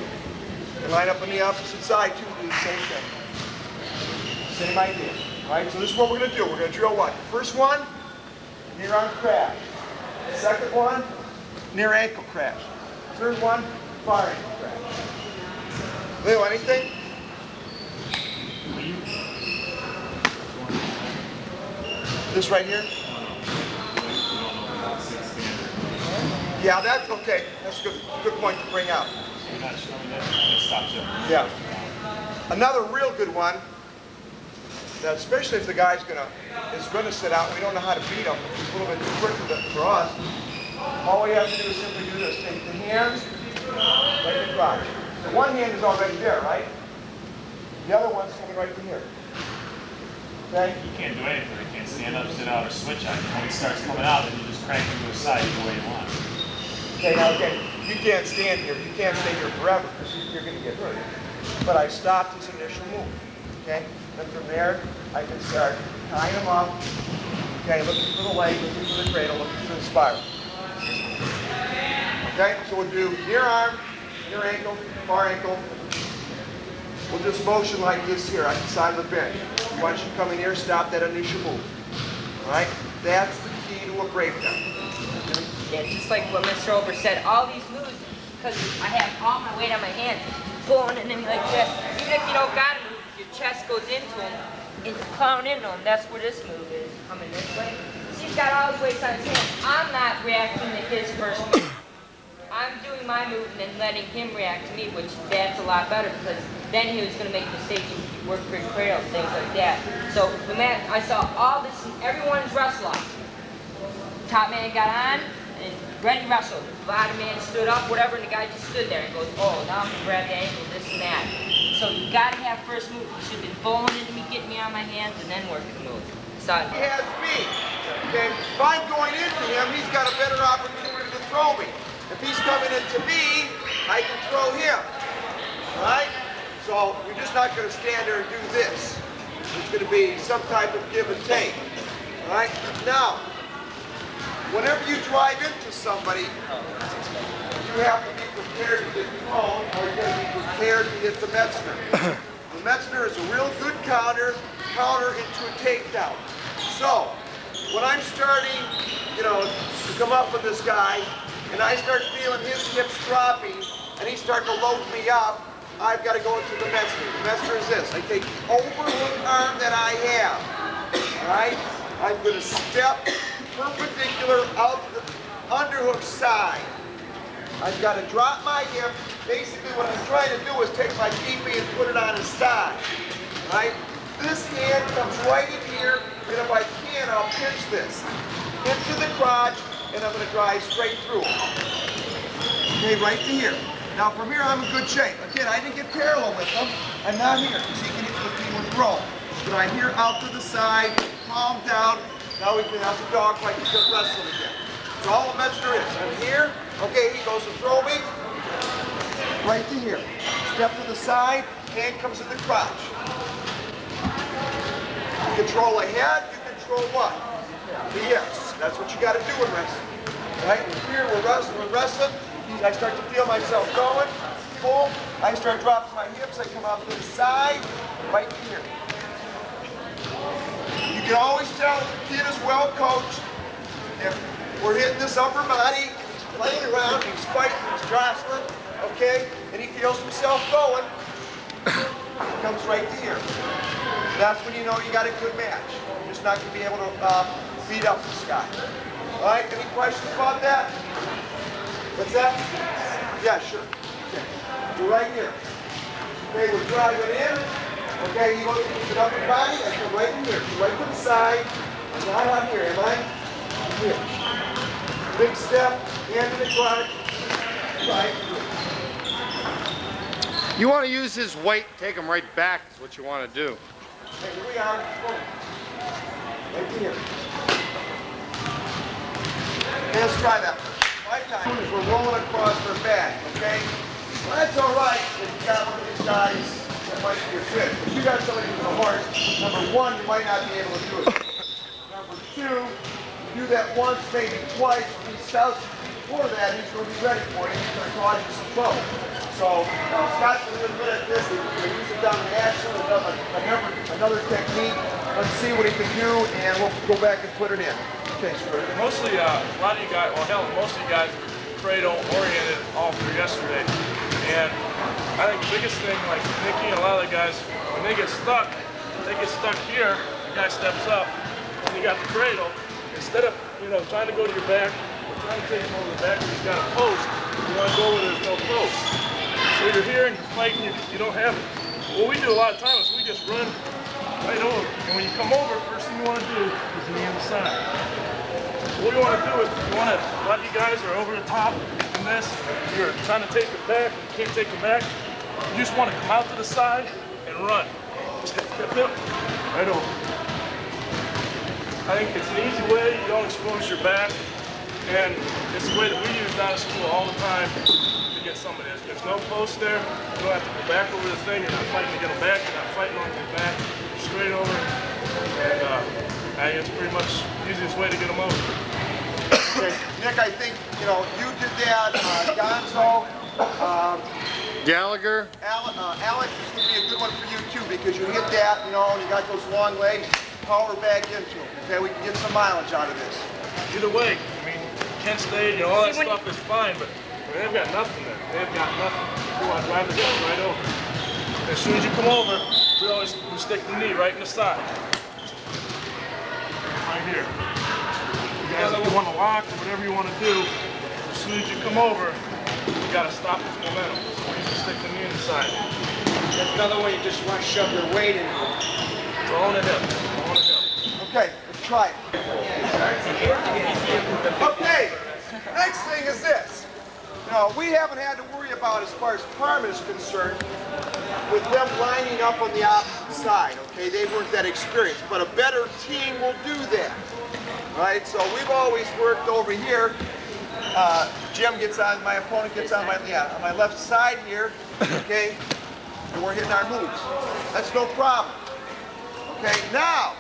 [SPEAKER 1] And line up on the opposite side too, do the same thing. Same idea. All right, so this is what we're going to do. We're going to drill what? First one, near arm crash. Second one, near ankle crash. Third one, far ankle crash. Leo, anything? This right here? Yeah, that's okay. That's a good point to bring out. Yeah. Another real good one, that especially if the guy's is gonna sit out, we don't know how to beat him. It's a little bit too quick for us. All we have to do is simply do this. Take the hands, right in the crotch. The one hand is already there, right? The other one's coming right to here. Okay?
[SPEAKER 5] You can't do anything. You can't stand up, sit out, or switch on it. When he starts coming out, then you just crank him to the side the way you want.
[SPEAKER 1] Okay, now again, you can't stand here. You can't stay here forever because you're going to get hurt. But I stopped his initial move. Okay? Then from there, I can start tying him up. Okay, looking for the leg, looking for the cradle, looking for the spiral. Okay, so we'll do near arm, near ankle, far ankle. We'll just motion like this here on the side of the bench. Once you come in here, stop that initial move. All right? That's the key to a breakdown.
[SPEAKER 8] Yeah, just like what Mr. Oberst said, all these moves, because I have all my weight on my hand, pulling in them like this. Even if you don't got to move, your chest goes into them, and you pound into them. That's where this move is, coming this way. So he's got all his weight on his hands. I'm not reacting to his first move. I'm doing my move and then letting him react to me, which that's a lot better because then he was going to make mistakes and work for cradle and things like that. So the man, I saw all this in everyone's wrestle offs. Top man got on and ready to wrestle. Bottom man stood up, whatever, and the guy just stood there and goes, oh, now I'm going to grab the ankle, this and that. So you got to have first move. You should have been bowling into me, getting me on my hands, and then working the move. So,
[SPEAKER 1] he has me. Okay? If I'm going into him, he's got a better opportunity to throw me. If he's coming into me, I can throw him. All right? So we're just not going to stand there and do this. It's going to be some type of give and take. All right? Now, whenever you drive into somebody, you have to be prepared to get thrown, or you're going to be prepared to hit the Metzner. The Metzner is a real good counter into a takedown. So, when I'm starting, you know, to come up with this guy, and I start feeling his hips dropping, and he's starting to load me up, I've got to go into the messer. The messer is this. I take the overhook arm that I have, all right? I'm going to step perpendicular out to the underhook side. I've got to drop my hip. Basically what I'm trying to do is take my PP and put it on his thigh, right? This hand comes right in here, and if I can, I'll pinch this into the crotch, and I'm going to drive straight through. Okay, right to here. Now from here, I'm in good shape. Again, I didn't get parallel with him. I'm not here, because he can hit the team with roll. But I'm here out to the side, palm down. Now we can have a dog fight, he's going to wrestle again. That's all the Metzger is. I'm here. Okay, he goes to throw me. Right to here. Step to the side, hand comes in the crotch. You control the head, you control what? The hips. That's what you got to do in wrestling. Right? Here we're wrestling. I start to feel myself going. Boom. I start dropping my hips. I come out to the side. Right here. You can always tell if the kid is well coached. If we're hitting this upper body, he's playing around, he's fighting, he's jostling, okay? And he feels himself going. He comes right to here. That's when you know you got a good match. You're just not going to be able to beat up this guy. All right, any questions about that? What's that? Yeah, sure. Okay. We're right here. Okay, we're driving in. Okay, he goes to the upper body. I come right in here. Right to the side. I'm not out here, am I? I'm here. Big step, hand in the crotch. Right here.
[SPEAKER 2] You want to use his weight, take him right back is what you want to do.
[SPEAKER 1] Okay, here we are. Right here. Okay, let's try that first. 5 times. We're rolling across their back, okay? Well, that's all right if you got one of these guys that might be a fit. If you got somebody who's a horse, number one, you might not be able to do it. Number two, do that once, maybe twice. If he scouts before that, he's going to be ready for you. He's going to cause you some trouble. So, Scott's a little bit at this. He's going to use it down in action, another technique. Let's see what he can do, and we'll go back and put it in. Okay, sure.
[SPEAKER 9] Mostly, a lot of you guys, well hell, most of you guys were cradle oriented all through yesterday. And I think the biggest thing, like Nikki and a lot of the guys, when they get stuck here, the guy steps up, and you got the cradle. Instead of, trying to go to your back, or trying to take him over the back where he's got a post, you want to go where there's no post. So you're here and you're fighting, you don't have it. What we do a lot of times is we just run right over. And when you come over, first thing you want to do is knee on the side. So what you want to do is, a lot of you guys are over the top in this, you're trying to take it back, you can't take it back. You just want to come out to the side and run. Right over. I think it's an easy way, you don't expose your back, and it's the way that we use down at school all the time to get somebody. If there's no post there, you don't have to go back over the thing, you're not fighting to get them back, you're not fighting on your back, straight over, and I think it's pretty much the easiest way to get them over.
[SPEAKER 1] Okay, Nick, I think, you did that, Gonzo,
[SPEAKER 2] Gallagher?
[SPEAKER 1] Alex, this would be a good one for you too, because you hit that, and you got those long legs, power back into them. Okay, we can get some mileage out of this.
[SPEAKER 9] Either way, Kent State, all that stuff is fine, but they've got nothing there. They've got nothing. You want to drive the hips right over. As soon as you come over, we stick the knee right in the side. Right here. You guys, if you want to lock or whatever you want to do, as soon as you come over, you got to stop this momentum. So you can stick the knee in the side.
[SPEAKER 7] That's another way you just want to shove your weight into it.
[SPEAKER 9] It's all in the hip. All in the hip.
[SPEAKER 1] Okay, let's try it. Okay, next thing is this. We haven't had to worry about, as far as Parma is concerned, with them lining up on the opposite side, okay? They weren't that experienced, but a better team will do that, right? So we've always worked over here. Jim gets on, my opponent gets on my left side here, okay? And we're hitting our moves. That's no problem. Okay, now,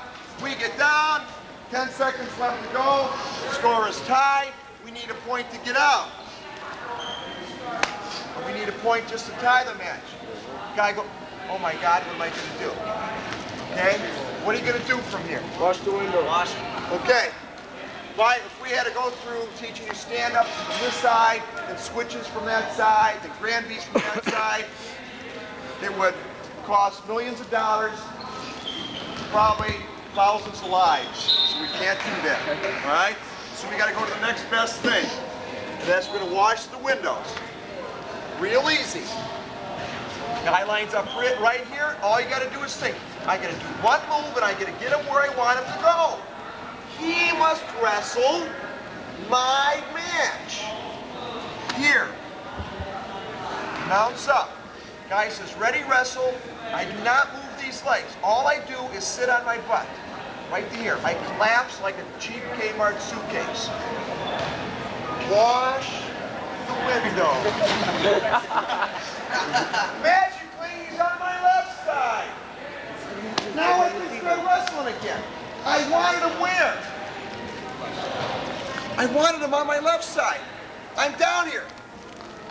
[SPEAKER 1] we get down, 10 seconds left to go, the score is tied, we need a point to get out. We need a point just to tie the match. Guy go, oh my God, what am I gonna do? Okay, what are you gonna do from here?
[SPEAKER 7] Wash the window. Wash.
[SPEAKER 1] Okay, if we had to go through teaching you stand-ups from this side and switches from that side and Granby's from that side, it would cost millions of dollars, probably thousands of lives. So we can't do that, all right? So we got to go to the next best thing, and that's we're going to wash the windows. Real easy. Guy lines up right here. All you got to do is think. I got to do one move, and I got to get him where I want him to go. He must wrestle my match. Here. Mounts up. Guy says, ready, wrestle. I do not move these legs. All I do is sit on my butt. Right to here. I collapse like a cheap Kmart suitcase. Wash the window. Magically, he's on my left side. Now I can start wrestling again. I wanted him where? I wanted him on my left side. I'm down here.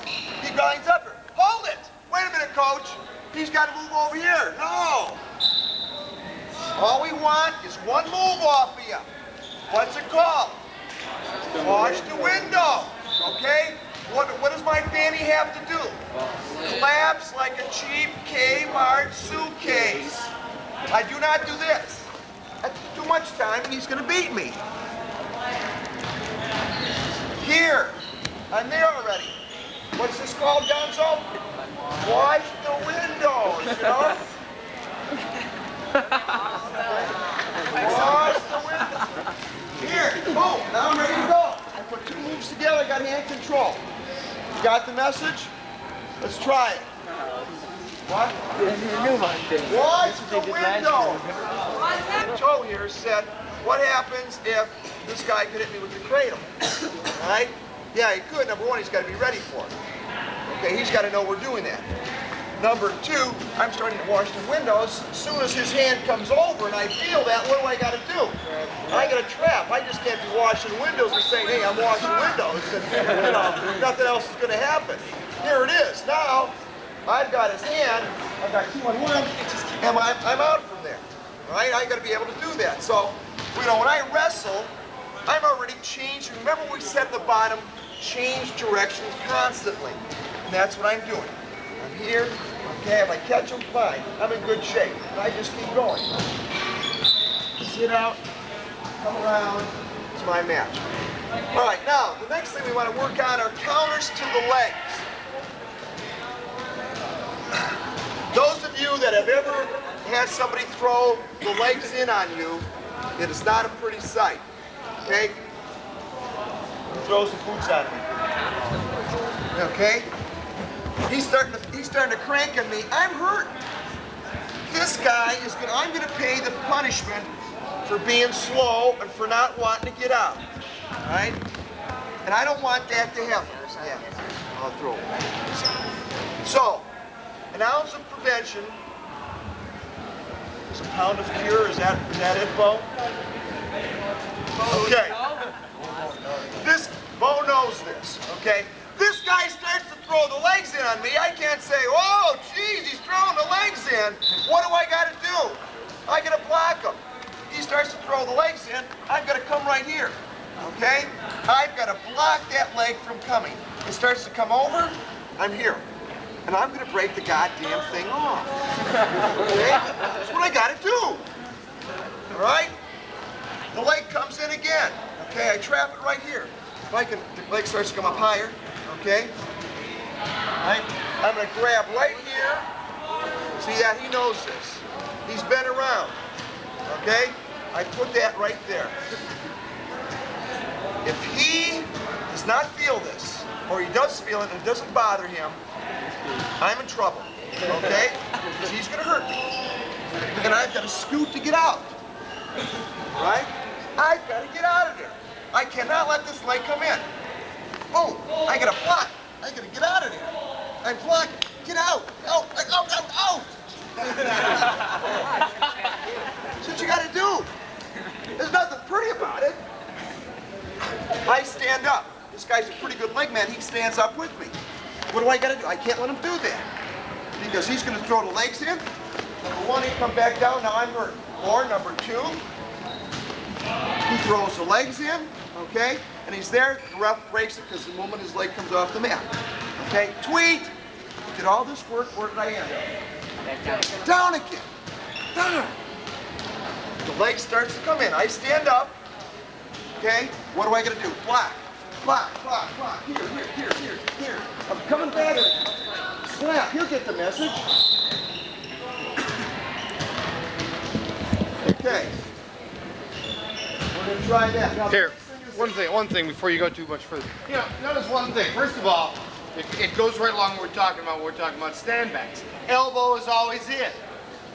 [SPEAKER 1] He lines up here. Hold it! Wait a minute, coach. He's got to move over here. No! All we want is one move off of you. What's it called? Wash the window. Okay? What does my fanny have to do? Collapse like a cheap Kmart suitcase. I do not do this. That's too much time and he's going to beat me. Here. I'm there already. What's this called, Gonzo? Wash the windows, you know? Wash the windows. Here, boom, now I'm ready to go. I put two moves together, I got hand control. You got the message? Let's try it. What? Wash the window. Joe here said, what happens if this guy could hit me with the cradle? All right? Yeah, he could. Number one, he's got to be ready for it. Okay, he's got to know we're doing that. Number two, I'm starting to wash the windows. As soon as his hand comes over and I feel that, what do I got to do? I got a trap. I just can't be washing windows and saying, hey, I'm washing windows. And, you know, nothing else is going to happen. Here it is. Now, I've got his hand. I've got 2 on 1, and I'm out from there. Right? I got to be able to do that. So, you know, when I wrestle, I'm already changed. Remember we said at the bottom, change directions constantly. And that's what I'm doing. I'm here. Okay, if I catch him, fine. I'm in good shape. And I just keep going. Sit out, come around. It's my match. All right, now, the next thing we want to work on are counters to the legs. Those of you that have ever had somebody throw the legs in on you, it is not a pretty sight. Okay? He throws the boots on me. Okay? He's starting to crank on me. I'm hurt. This guy is going. I'm going to pay the punishment for being slow and for not wanting to get out. All right? And I don't want that to happen. Yeah. I'll throw it. So, an ounce of prevention is a pound of cure. Is that it, Bo? Okay. Bo knows this. Okay. This guy starts to throw the legs in on me. I can't say, oh, geez, he's throwing the legs in. What do I got to do? I got to block him. He starts to throw the legs in. I've got to come right here. Okay? I've got to block that leg from coming. It starts to come over. I'm here. And I'm going to break the goddamn thing off. Okay? That's what I got to do. All right? The leg comes in again. Okay, I trap it right here. If I can, the leg starts to come up higher. Okay? Right? I'm going to grab right here. See that? He knows this. He's been around. Okay? I put that right there. If he does not feel this, or he does feel it and it doesn't bother him, I'm in trouble. Okay? Because he's going to hurt me. And I've got to scoot to get out. Right? I've got to get out of there. I cannot let this leg come in. Oh, I got to block. I got to get out of there. I'm blocking. Get out. Out. Out. Out. Out. That's what you got to do. There's nothing pretty about it. I stand up. This guy's a pretty good leg man. He stands up with me. What do I got to do? I can't let him do that. Because he's going to throw the legs in. Number one, he come back down. Now I'm hurt. Or number two, he throws the legs in. okay? And he's there, the ref breaks it because the moment his leg comes off the mat. Okay, tweet. Did all this work, where did I end up? Down again. Down. The leg starts to come in. I stand up. Okay, what am I gonna do? Block. Block, block, block. Here. I'm coming back. Slap. He'll get the message. Okay. We're gonna try that. Now,
[SPEAKER 2] Here, one thing before you go too much further. You know, notice one thing. First of all, it goes right along what we're talking about. We're talking about stand-backs. Elbow is always in.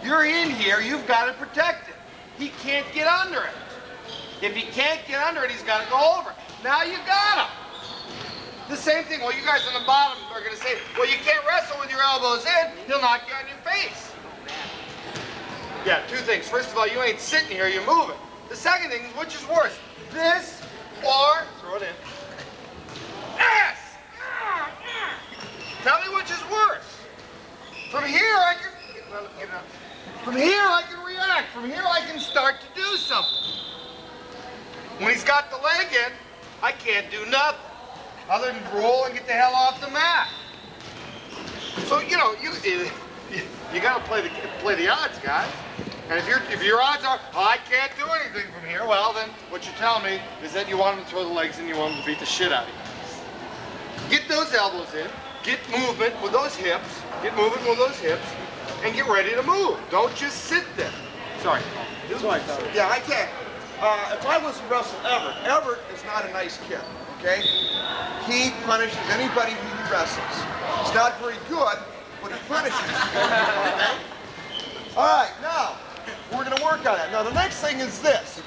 [SPEAKER 2] You're in here, you've got to protect it. He can't get under it. If he can't get under it, he's got to go over. Now you got him. The same thing, well, you guys on the bottom are going to say, well, you can't wrestle with your elbows in. He'll knock you on your face. Yeah, two things. First of all, you ain't sitting here, you're moving. The second thing is, which is worse? This or, throw it in. Yes! Tell me which is worse. From here I can, from here I can react. From here I can start to do something. When he's got the leg in, I can't do nothing other than roll and get the hell off the mat. So you know you got to play the odds, guys. And if your odds are, oh, I can't do anything from here, well then what you're telling me is that you want him to throw the legs in, you want him to beat the shit out of you. Get those elbows in. Get movement with those hips, and get ready to move. Don't just sit there. Sorry.
[SPEAKER 1] Yeah, I can't. If I was to wrestle Everett is not a nice kid, okay? He punishes anybody he wrestles. He's not very good, but he punishes. Okay? All right, now, we're going to work on that. Now, the next thing is this.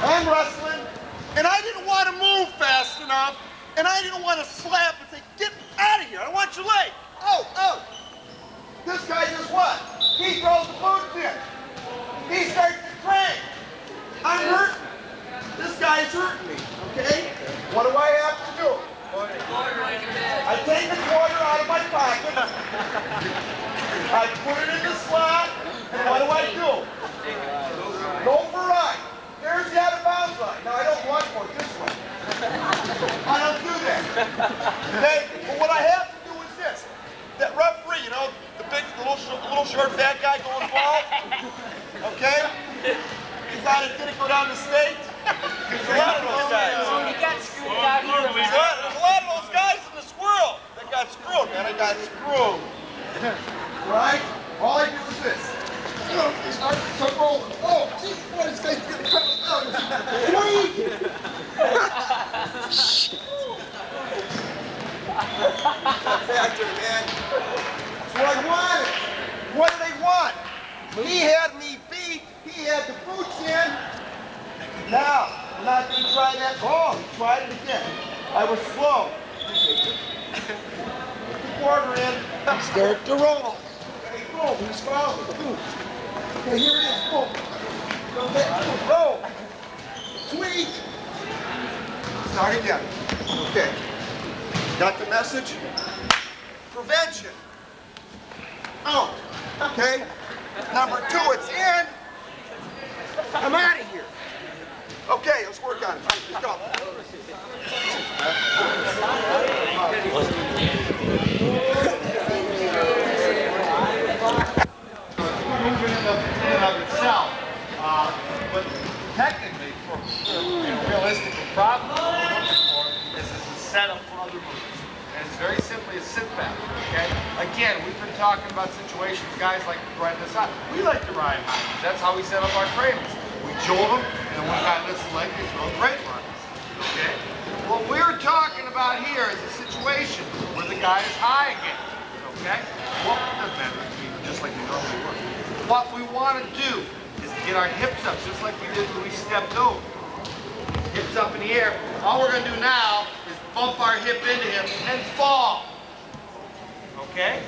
[SPEAKER 1] I'm wrestling, and I didn't want to move fast enough, and I didn't want to slap and say, get out of here, I want your leg. Oh. This guy does what? He throws the boots in. He starts to crank. I'm hurting. This guy's hurting me, okay? What do I have to do? I take the quarter out of my pocket. I put it in the slot, and what do? Go for a ride. There's the out of bounds line. Now I don't want for it this way. I don't do that. Okay? But what I have to do is this. That referee, you know, the little short fat guy going bald. Okay? He thought it didn't go down the state. There's a lot of those guys.
[SPEAKER 8] He got screwed out here.
[SPEAKER 1] There's a lot of those guys in this world that got screwed, man. I got screwed. Right? All I do is this. They start to roll. Oh, gee, boy, this guy's getting cut out. Shit. Factor, man. That's what I wanted. What did they want? He had me beat. He had the boots in. Now, we're not going to try that. Oh, he tried it again. I was slow. Put the quarter in. Start to roll. Okay, boom. He's following. Boom. Okay, here it is. Boom. Go back. Boom. Roll. Tweak. Start again. Okay. Got the message? Prevention. Out. Okay. Number 2, it's in. I'm out of here. Okay, let's work on it. Let's go.
[SPEAKER 2] Movement in and of itself, but technically, realistically, probably what we're looking for is a setup for other moves. And it's very simply a sit back, okay? Again, we've been talking about situations, guys like to ride this out. We like to ride high. That's how we set up our trainings. We jolt them, and then one guy lifts the leg, they throw great runs, okay? What we're talking about here is a situation where the guy is high again, okay? Well, it doesn't matter, just like we normally would. What we want to do is get our hips up, just like we did when we stepped over. Hips up in the air. All we're going to do now is bump our hip into him and fall. Okay?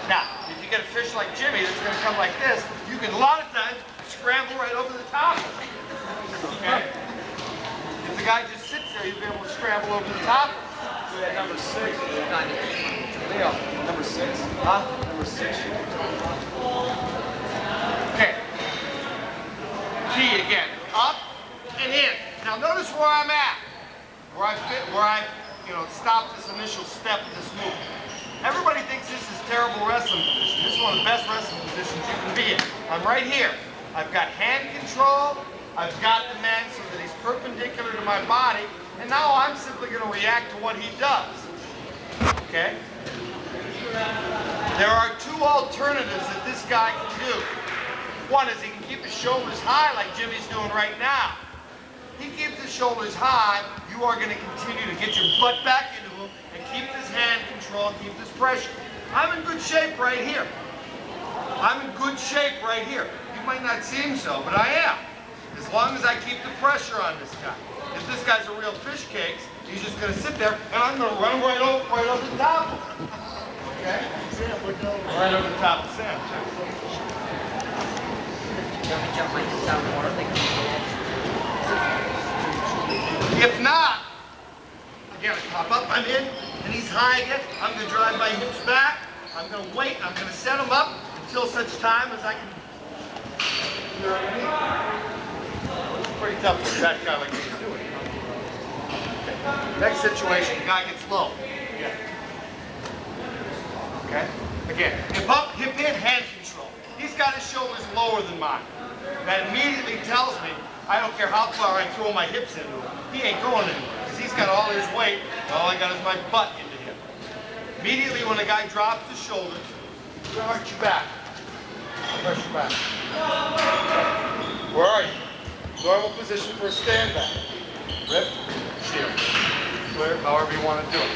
[SPEAKER 2] Now, if you get a fish like Jimmy that's going to come like this, you can a lot of times scramble right over the top of him. Okay? If the guy just sits there, you'll be able to scramble over the top of him.
[SPEAKER 7] We had number 6. Leo, number 6. Huh? Number 6.
[SPEAKER 2] Okay.
[SPEAKER 4] key again. Up and in. Now notice where I'm at. Where I stop this initial step of this movement. Everybody thinks this is terrible wrestling position. This is one of the best wrestling positions you can be in. I'm right here. I've got hand control. I've got the man so that he's perpendicular to my body. And now I'm simply going to react to what he does. Okay? There are two alternatives that this guy can do. One is he can keep his shoulders high like Jimmy's doing right now. He keeps his shoulders high, you are going to continue to get your butt back into him and keep this hand control, keep this pressure. I'm in good shape right here. I'm in good shape right here. You might not seem so, but I am. As long as I keep the pressure on this guy. If this guy's a real fish cakes, he's just going to sit there and I'm going to run right over the top of him. Okay? Right over the top of Sam. If not, again, I pop up, I'm in, and he's high again. I'm going to drive my hips back. I'm going to wait. I'm going to set him up until such time as I can. You know what I mean? It's pretty tough for that guy like he's doing. Okay. Next situation, the guy gets low. Yeah. Okay? Again, hip up, hip in, hand control. He's got his shoulders lower than mine. That immediately tells me, I don't care how far I throw my hips into him, he ain't going anywhere. Because he's got all his weight, and all I got is my butt into him. Immediately when a guy drops his shoulders, arch your back. Press your back. Where are you? Normal position for a stand back. Rip, shield. Clear, however you want to do it.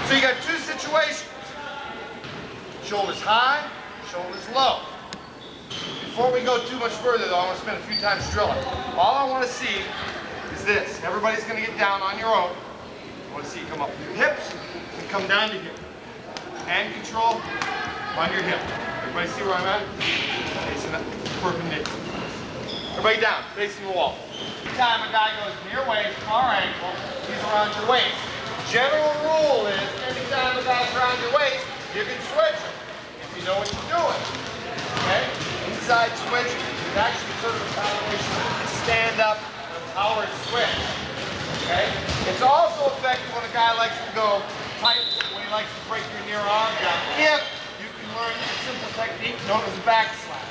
[SPEAKER 4] So you got two situations. Shoulders high, shoulders low. Before we go too much further though, I want to spend a few times drilling. All I want to see is this. Everybody's going to get down on your own. I want to see you come up with your hips and come down to here. Hand control on your hip. Everybody see where I'm at? Facing that perpendicular. Everybody down, facing the wall. Anytime a guy goes to your waist, our ankle, he's around your waist. General rule is, anytime a guy's around your waist, you can switch him if you know what you're doing. Okay? Inside switch is actually sort of a combination of stand up and power switch. Okay? It's also effective when a guy likes to go tight, when he likes to break your near arm down. If you can learn a simple technique known as a back slap.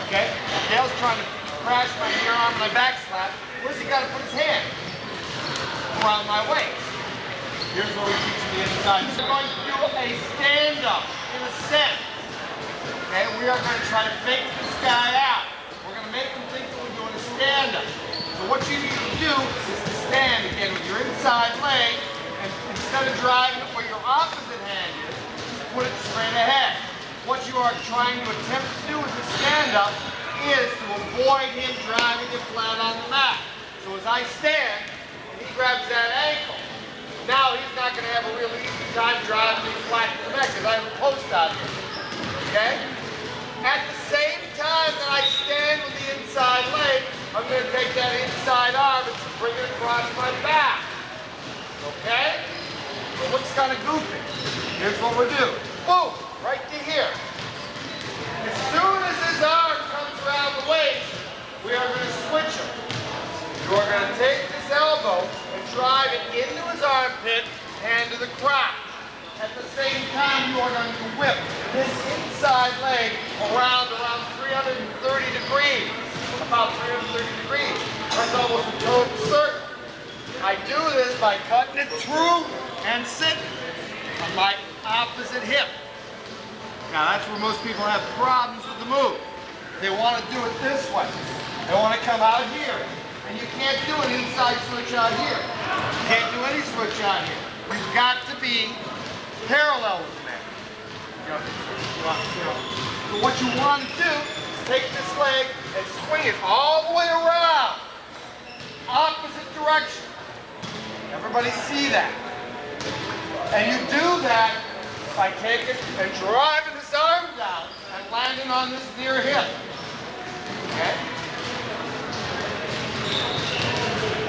[SPEAKER 4] Okay? Dale's trying to crash my near arm and my back slap. Where's he got to put his hand? Around my waist. Here's where we teach him the inside. We're going to do a stand up in a sense. Okay, we are going to try to fake this guy out. We're going to make him think that we're doing a stand-up. So what you need to do is to stand again with your inside leg, and instead of driving it where your opposite hand is, put it straight ahead. What you are trying to attempt to do with the stand-up is to avoid him driving it flat on the mat. So as I stand, and he grabs that ankle, now he's not going to have a real easy time driving me flat to the mat because I have a post out here. Okay? At the same time that I stand with the inside leg, I'm going to take that inside arm and bring it across my back. Okay? So it looks kind of goofy. Here's what we'll do. Boom! Right to here. As soon as his arm comes around the waist, we are going to switch him. You are going to take this elbow and drive it into his armpit and to the crotch. At the same time, you are going to whip this inside leg around 330 degrees. About 330 degrees. That's almost a total circle. I do this by cutting it through and sitting on my opposite hip. Now that's where most people have problems with the move. They want to do it this way. They want to come out here. And you can't do an inside switch out here. You can't do any switch out here. You've got to be parallel with the man. So what you want to do is take this leg and swing it all the way around. Opposite direction. Everybody see that? And you do that by taking and driving this arm down and landing on this near hip. Okay?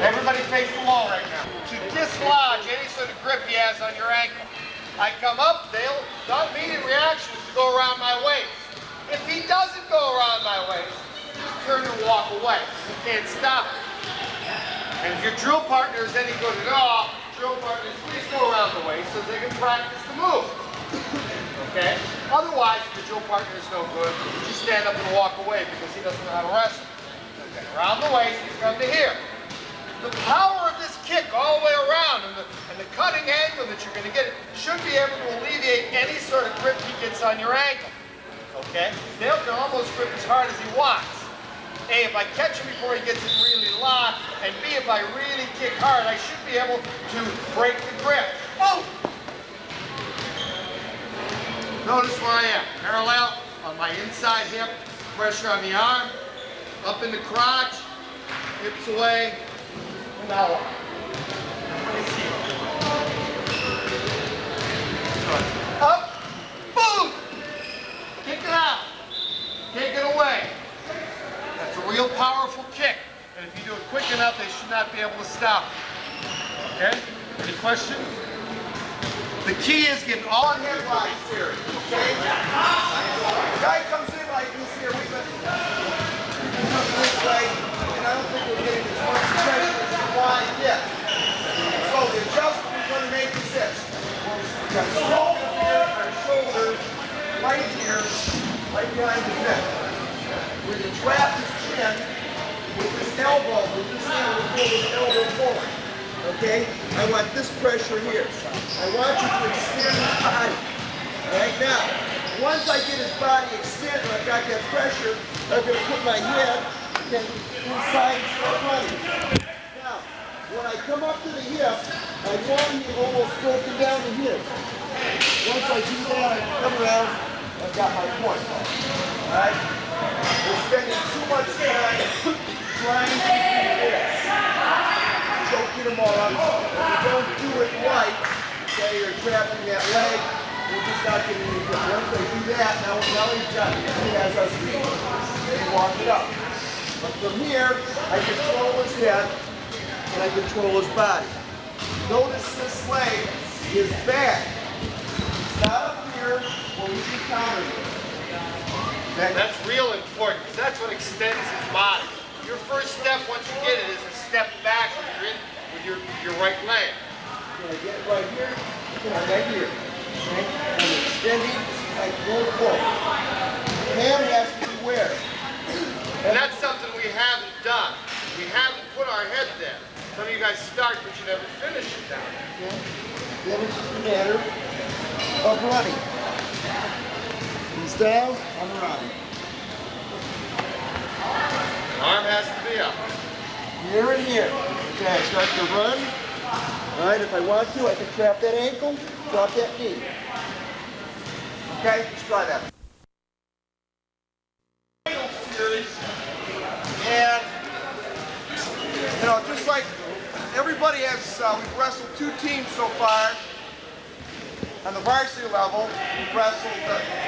[SPEAKER 4] Everybody face the wall right now. To dislodge any sort of grip he has on your ankle, I come up, Dale, the immediate reaction is to go around my waist. If he doesn't go around my waist, just turn and walk away. You can't stop it. And if your drill partner is any good at all, drill partners, please go around the way so they can practice the move. Okay? Otherwise, if the drill partner is no good, you stand up and walk away because he doesn't know how to wrestle. Okay, around the waist, you come to here. The power of this kick all the way around and the cutting angle that you're going to get should be able to alleviate any sort of grip he gets on your ankle. Okay? Dale can almost grip as hard as he wants. A, if I catch him before he gets it really locked, and B, if I really kick hard, I should be able to break the grip. Oh! Notice where I am. Parallel on my inside hip, pressure on the arm, up in the crotch, hips away, and now on. Let me see. Up, boom! Kick it out. Take it away. That's a real powerful kick. And if you do it quick enough, they should not be able to stop it. Okay? Any question? The key is getting all in head line series. Okay? The guy comes in like this here. We've been this way, and I don't think we're getting as much pressure as we want yet. So the adjustment we're going to make is this. We've got shoulder here, our shoulder right here, right behind his neck. We're going to trap his chin with this elbow. With this hand, we'll pull his elbow forward. Okay? I want this pressure here. I want you to extend his body. Right now, once I get his body extended, I've got that pressure, I'm going to put my head inside and start running. Now, when I come up to the hip, I want him almost broken down the hip. Once I do that, I come around, I've got my point. Alright? We're spending too much time trying to do this. Choking them all up. If you don't do it right, okay, you're trapping that leg, you're just not getting any good. Once I do that, now he has us feet. And walk it up. But from here, I control his head and I control his body. Notice this leg is back. It's not up here where we can counter it. That's real important because that's what extends his body. Your first step once you get it is a step back with your right leg. When I get it right here, right here. Okay? I'm extending, I go forward. The hand has to be where? And that's something we haven't done. We haven't put our head there. Some of you guys start, but you never finish it down. Okay? Then it's just a matter of running. He's down, I'm running. Arm has to be up. Here and here. Okay, I start to run. All right, if I want to, I can trap that ankle, drop that knee. Okay, let's try that. Series. And, you know, just like everybody has, we've wrestled 2 teams so far on the varsity level. We've wrestled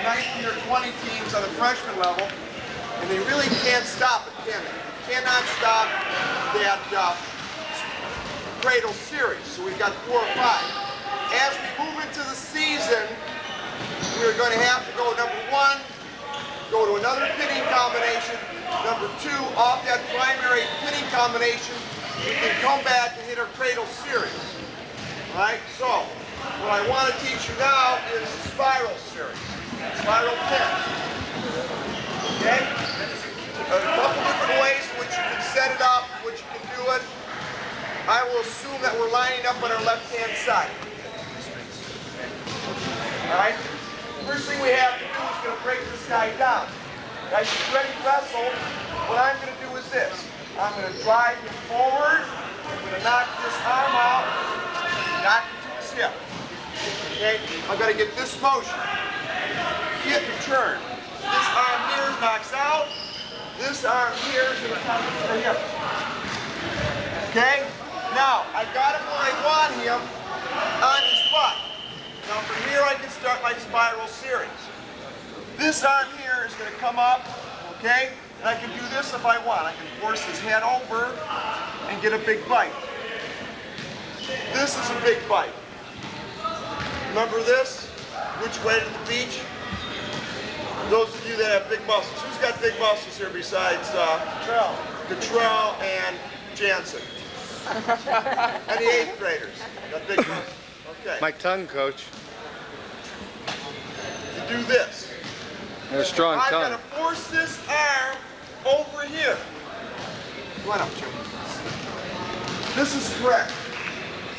[SPEAKER 4] 19 or 20 teams on the freshman level. And they really can't stop it, can they? They cannot stop that cradle series. So we've got 4 or 5. As we move into the season, we're going to have to go, number 1, go to another pinning combination. Number 2, off that primary pinning combination, we can come back and hit our cradle series. All right, so what I want to teach you now is the spiral series, spiral pin. Okay? A couple different ways in which you can set it up, in which you can do it. I will assume that we're lining up on our left-hand side. All right? First thing we have to do is going to break this guy down. Guys, he's ready to wrestle. What I'm going to do is this. I'm going to drive him forward. I'm going to knock this arm out. Knock it to his hip. Okay? I've got to get this motion. Hit and turn. This arm here knocks out. This arm here is going to come to the hip. Okay? Now, I've got him where I want him on his butt. Now from here I can start my spiral series. This arm here is going to come up, okay? And I can do this if I want. I can force his head over and get a big bite. This is a big bite. Remember this? Which way to the beach?
[SPEAKER 1] Those of you that have big muscles. Who's got big muscles here besides Cottrell and Jansen? Any 8th graders? Got big muscles. Okay.
[SPEAKER 2] My tongue, coach.
[SPEAKER 1] You do this.
[SPEAKER 2] And a strong
[SPEAKER 1] I've
[SPEAKER 2] tongue.
[SPEAKER 1] got to force this arm over here. Come on up, Jim. This is correct.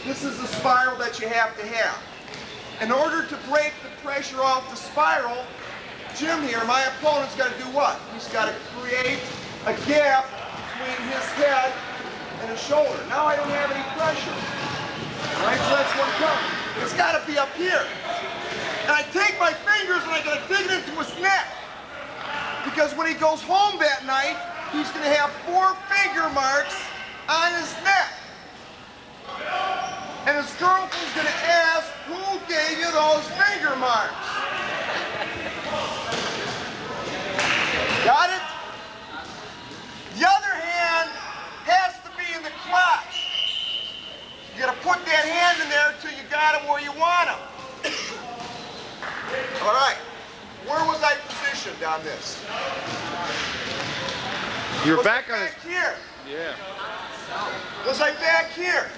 [SPEAKER 1] This is the spiral that you have to have. In order to break the pressure off the spiral, Jim here, my opponent's got to do what? He's got to create a gap between his head and his shoulder. Now I don't have any pressure. All right, so that's one coming. It's got to be up here. And I take my fingers and I got to dig it into his neck. Because when he goes home that night, he's going to have 4 finger marks on his neck. And his girlfriend's going to ask, who gave you those finger marks? Got it? The other hand has to be in the crotch. You got to put that hand in there until you got him where you want him. All right. Where was I positioned on this?
[SPEAKER 2] You're
[SPEAKER 1] Was
[SPEAKER 2] back
[SPEAKER 1] I
[SPEAKER 2] on
[SPEAKER 1] back here?
[SPEAKER 2] Yeah.
[SPEAKER 1] Was I back here?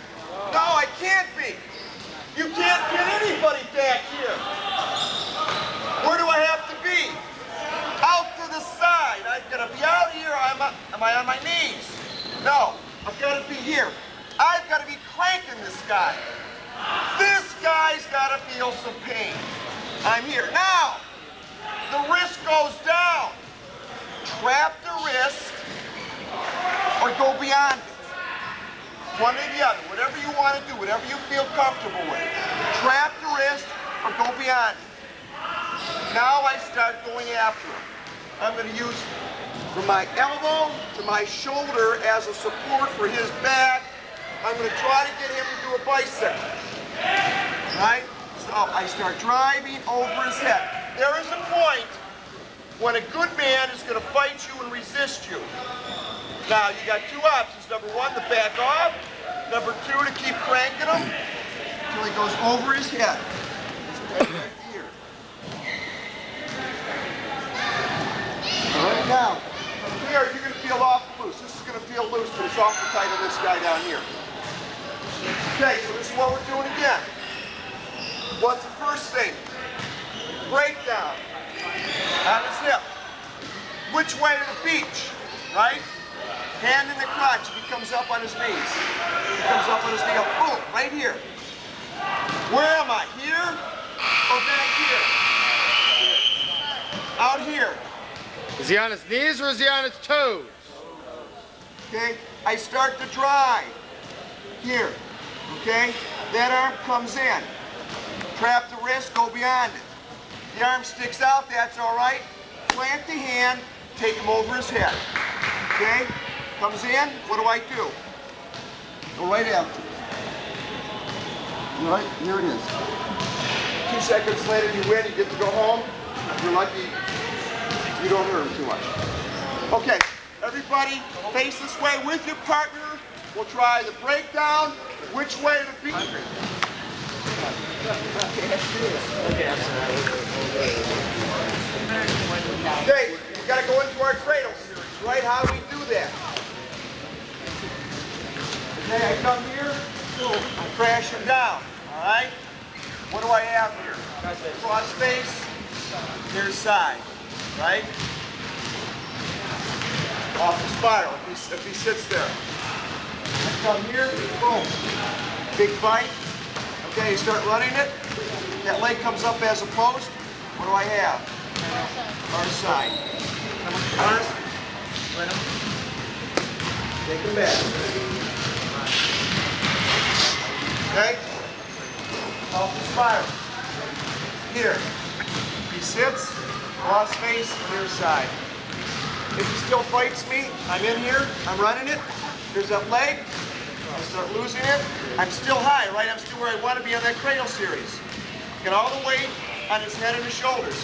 [SPEAKER 1] No, I can't be. You can't get anybody back here. Where do I have to be? Out to the side. I've got to be out here. Am I on my knees? No, I've got to be here. I've got to be cranking this guy. This guy's got to feel some pain. I'm here. Now, the wrist goes down. Trap the wrist or go beyond it. One or the other, whatever you want to do, whatever you feel comfortable with. Trap the wrist or go beyond it. Now I start going after him. I'm going to use from my elbow to my shoulder as a support for his back. I'm going to try to get him to do a bicep. Right? So I start driving over his head. There is a point when a good man is going to fight you and resist you. Now, you got 2 options. Number 1, to back off. Number 2, to keep cranking him until he goes over his head. Right here. All right, now, from here, you're going to feel awful loose. This is going to feel loose, but it's awful tight on this guy down here. Okay, so this is what we're doing again. What's the first thing? Breakdown on his hip. Which way to the beach, right? Hand in the crotch if he comes up on his knees. He comes up on his knee, boom, right here. Where am I? Here or back here? Out here.
[SPEAKER 2] Is he on his knees or is he on his toes?
[SPEAKER 1] Okay, I start to drive. Here, okay? That arm comes in. Trap the wrist, go beyond it. The arm sticks out, that's all right. Plant the hand, take him over his head. Okay? Comes in, what do I do? Go right after. All right, here it is. 2 seconds later, you win, you get to go home. If you're lucky, you don't hurt him too much. Okay, everybody face this way with your partner. We'll try the breakdown. Which way to the beach? Okay, we got to go into our cradle series, right? How do we do that? Okay, I come here, I crash him down, all right? What do I have here? Cross face, near side, right? Off the spiral, if he sits there. I come here, boom, big bite. Okay, you start running it, that leg comes up as a post. What do I have? Far side. Arms, let him. Take him back. Okay? Off the spiral. Here. He sits, cross face, near side. If he still fights me, I'm in here, I'm running it. There's that leg. I start losing it. I'm still high, right? I'm still where I want to be on that cradle series. Get all the weight on his head and his shoulders.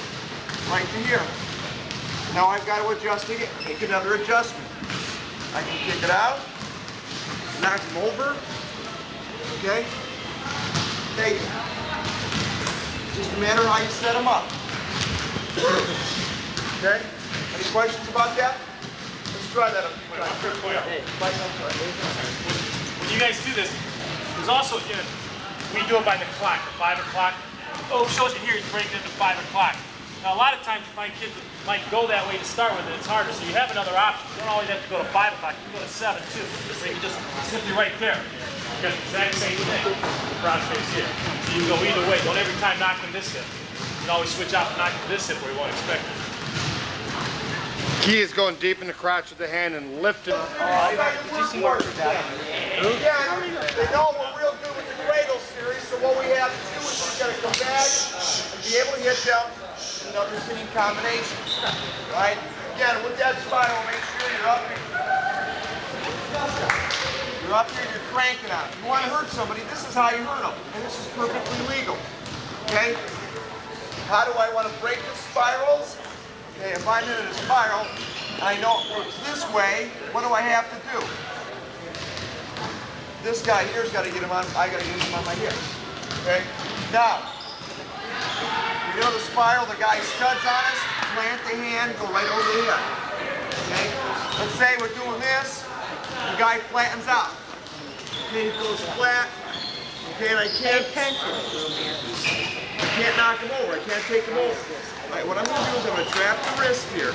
[SPEAKER 1] Right to here. Now I've got to adjust again. Make another adjustment. I can kick it out. Knock him over. Okay? Take it. Just a matter of how you set him up. Okay? Any questions about that? Let's try that.
[SPEAKER 5] When you guys do this, there's also, we do it by the clock, at 5 o'clock. Oh, shows you here, he's breaking into 5 o'clock. Now, a lot of times, my kids might go that way to start with, and it's harder. So you have another option. You don't always have to go to 5 o'clock. You can go to 7, too. So you can just simply right there. Because the exact same thing. The crossface here. So you can go either way. Don't every time knock in this hip. You can always switch out and knock in this hip where you won't expect it.
[SPEAKER 4] Key is going deep in the crotch of the hand and lifting.
[SPEAKER 1] Yeah, they know we're real good with the cradle series, so what we have to do is we've got to come back and be able to hit them in other hitting combinations. Right? Again, with that spiral, make sure you're up here. You're up here, you're cranking on it. If you want to hurt somebody, this is how you hurt them. And this is perfectly legal. Okay? How do I want to break the spirals? Okay, if I'm in a spiral, I know it works this way, what do I have to do? This guy here's got to get him on, I got to get him on my hips. Okay? Now, you know the spiral, the guy studs on us, plant the hand, go right over the head. Okay? Let's say we're doing this, the guy flattens out. Okay, he goes flat. Okay, and I can't knock him over, I can't take him over. All right, what I'm going to do is I'm going to trap the wrist here.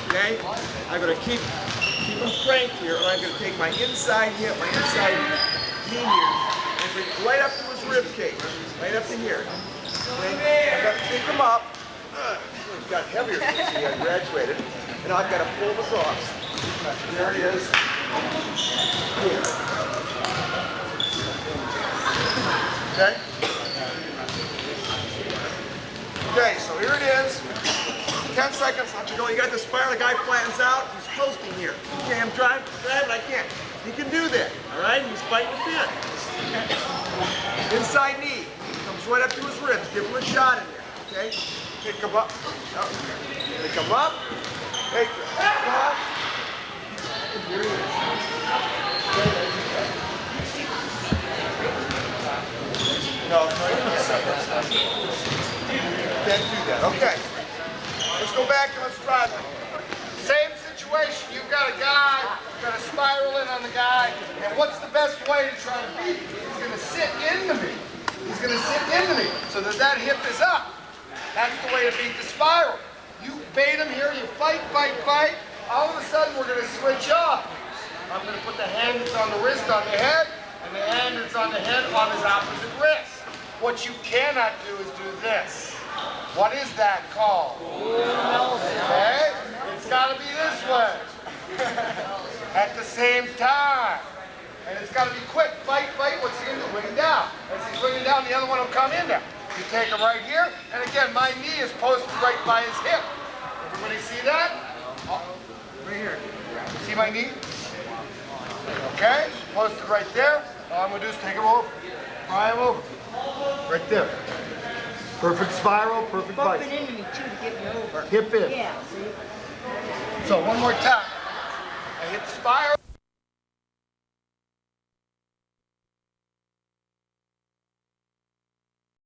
[SPEAKER 1] Okay? I'm going to keep him cranked here, and I'm going to take my inside hip, my inside knee here, and bring it right up to his rib cage, right up to here. Okay? I've got to pick him up. He's got heavier since he graduated, and I've got to pull him across. There it is. Here. Okay? Okay, so here it is. 10 seconds left to go. You got the spiral, the guy flattens out, he's hosting here. Okay, I'm driving, I can't. He can do that, all right? He's fighting the pin. Inside knee, comes right up to his ribs. Give him a shot in there, okay? Pick him up. Pick him up. Pick him up. Here he is. No, can't do that. Okay. Let's go back and let's try that.
[SPEAKER 4] Same situation. You've got a guy, got to spiral in on the guy, and what's the best way to try to beat him? He's going to sit into me. He's going to sit into me so that hip is up. That's the way to beat the spiral. You bait him here, you fight, fight, fight. All of a sudden, we're going to switch off. I'm going to put the hand that's on the wrist on the head, and the hand that's on the head on his opposite wrist. What you cannot do is do this. What is that called? Okay? It's got to be this way. At the same time. And it's got to be quick. Fight, fight. What's he going to do? Bring him down. As he's bringing down, the other one will come in there. You take him right here. And again, my knee is posted right by his hip. Everybody see that? Oh, right here. See my knee? Okay? Posted right there. All I'm going to do is take him over. Pry him over. Right there. Perfect spiral, perfect bite.
[SPEAKER 8] Bump it into me too to get me over.
[SPEAKER 4] Hip in.
[SPEAKER 8] Yeah, see?
[SPEAKER 4] So one more time. I hit the spiral.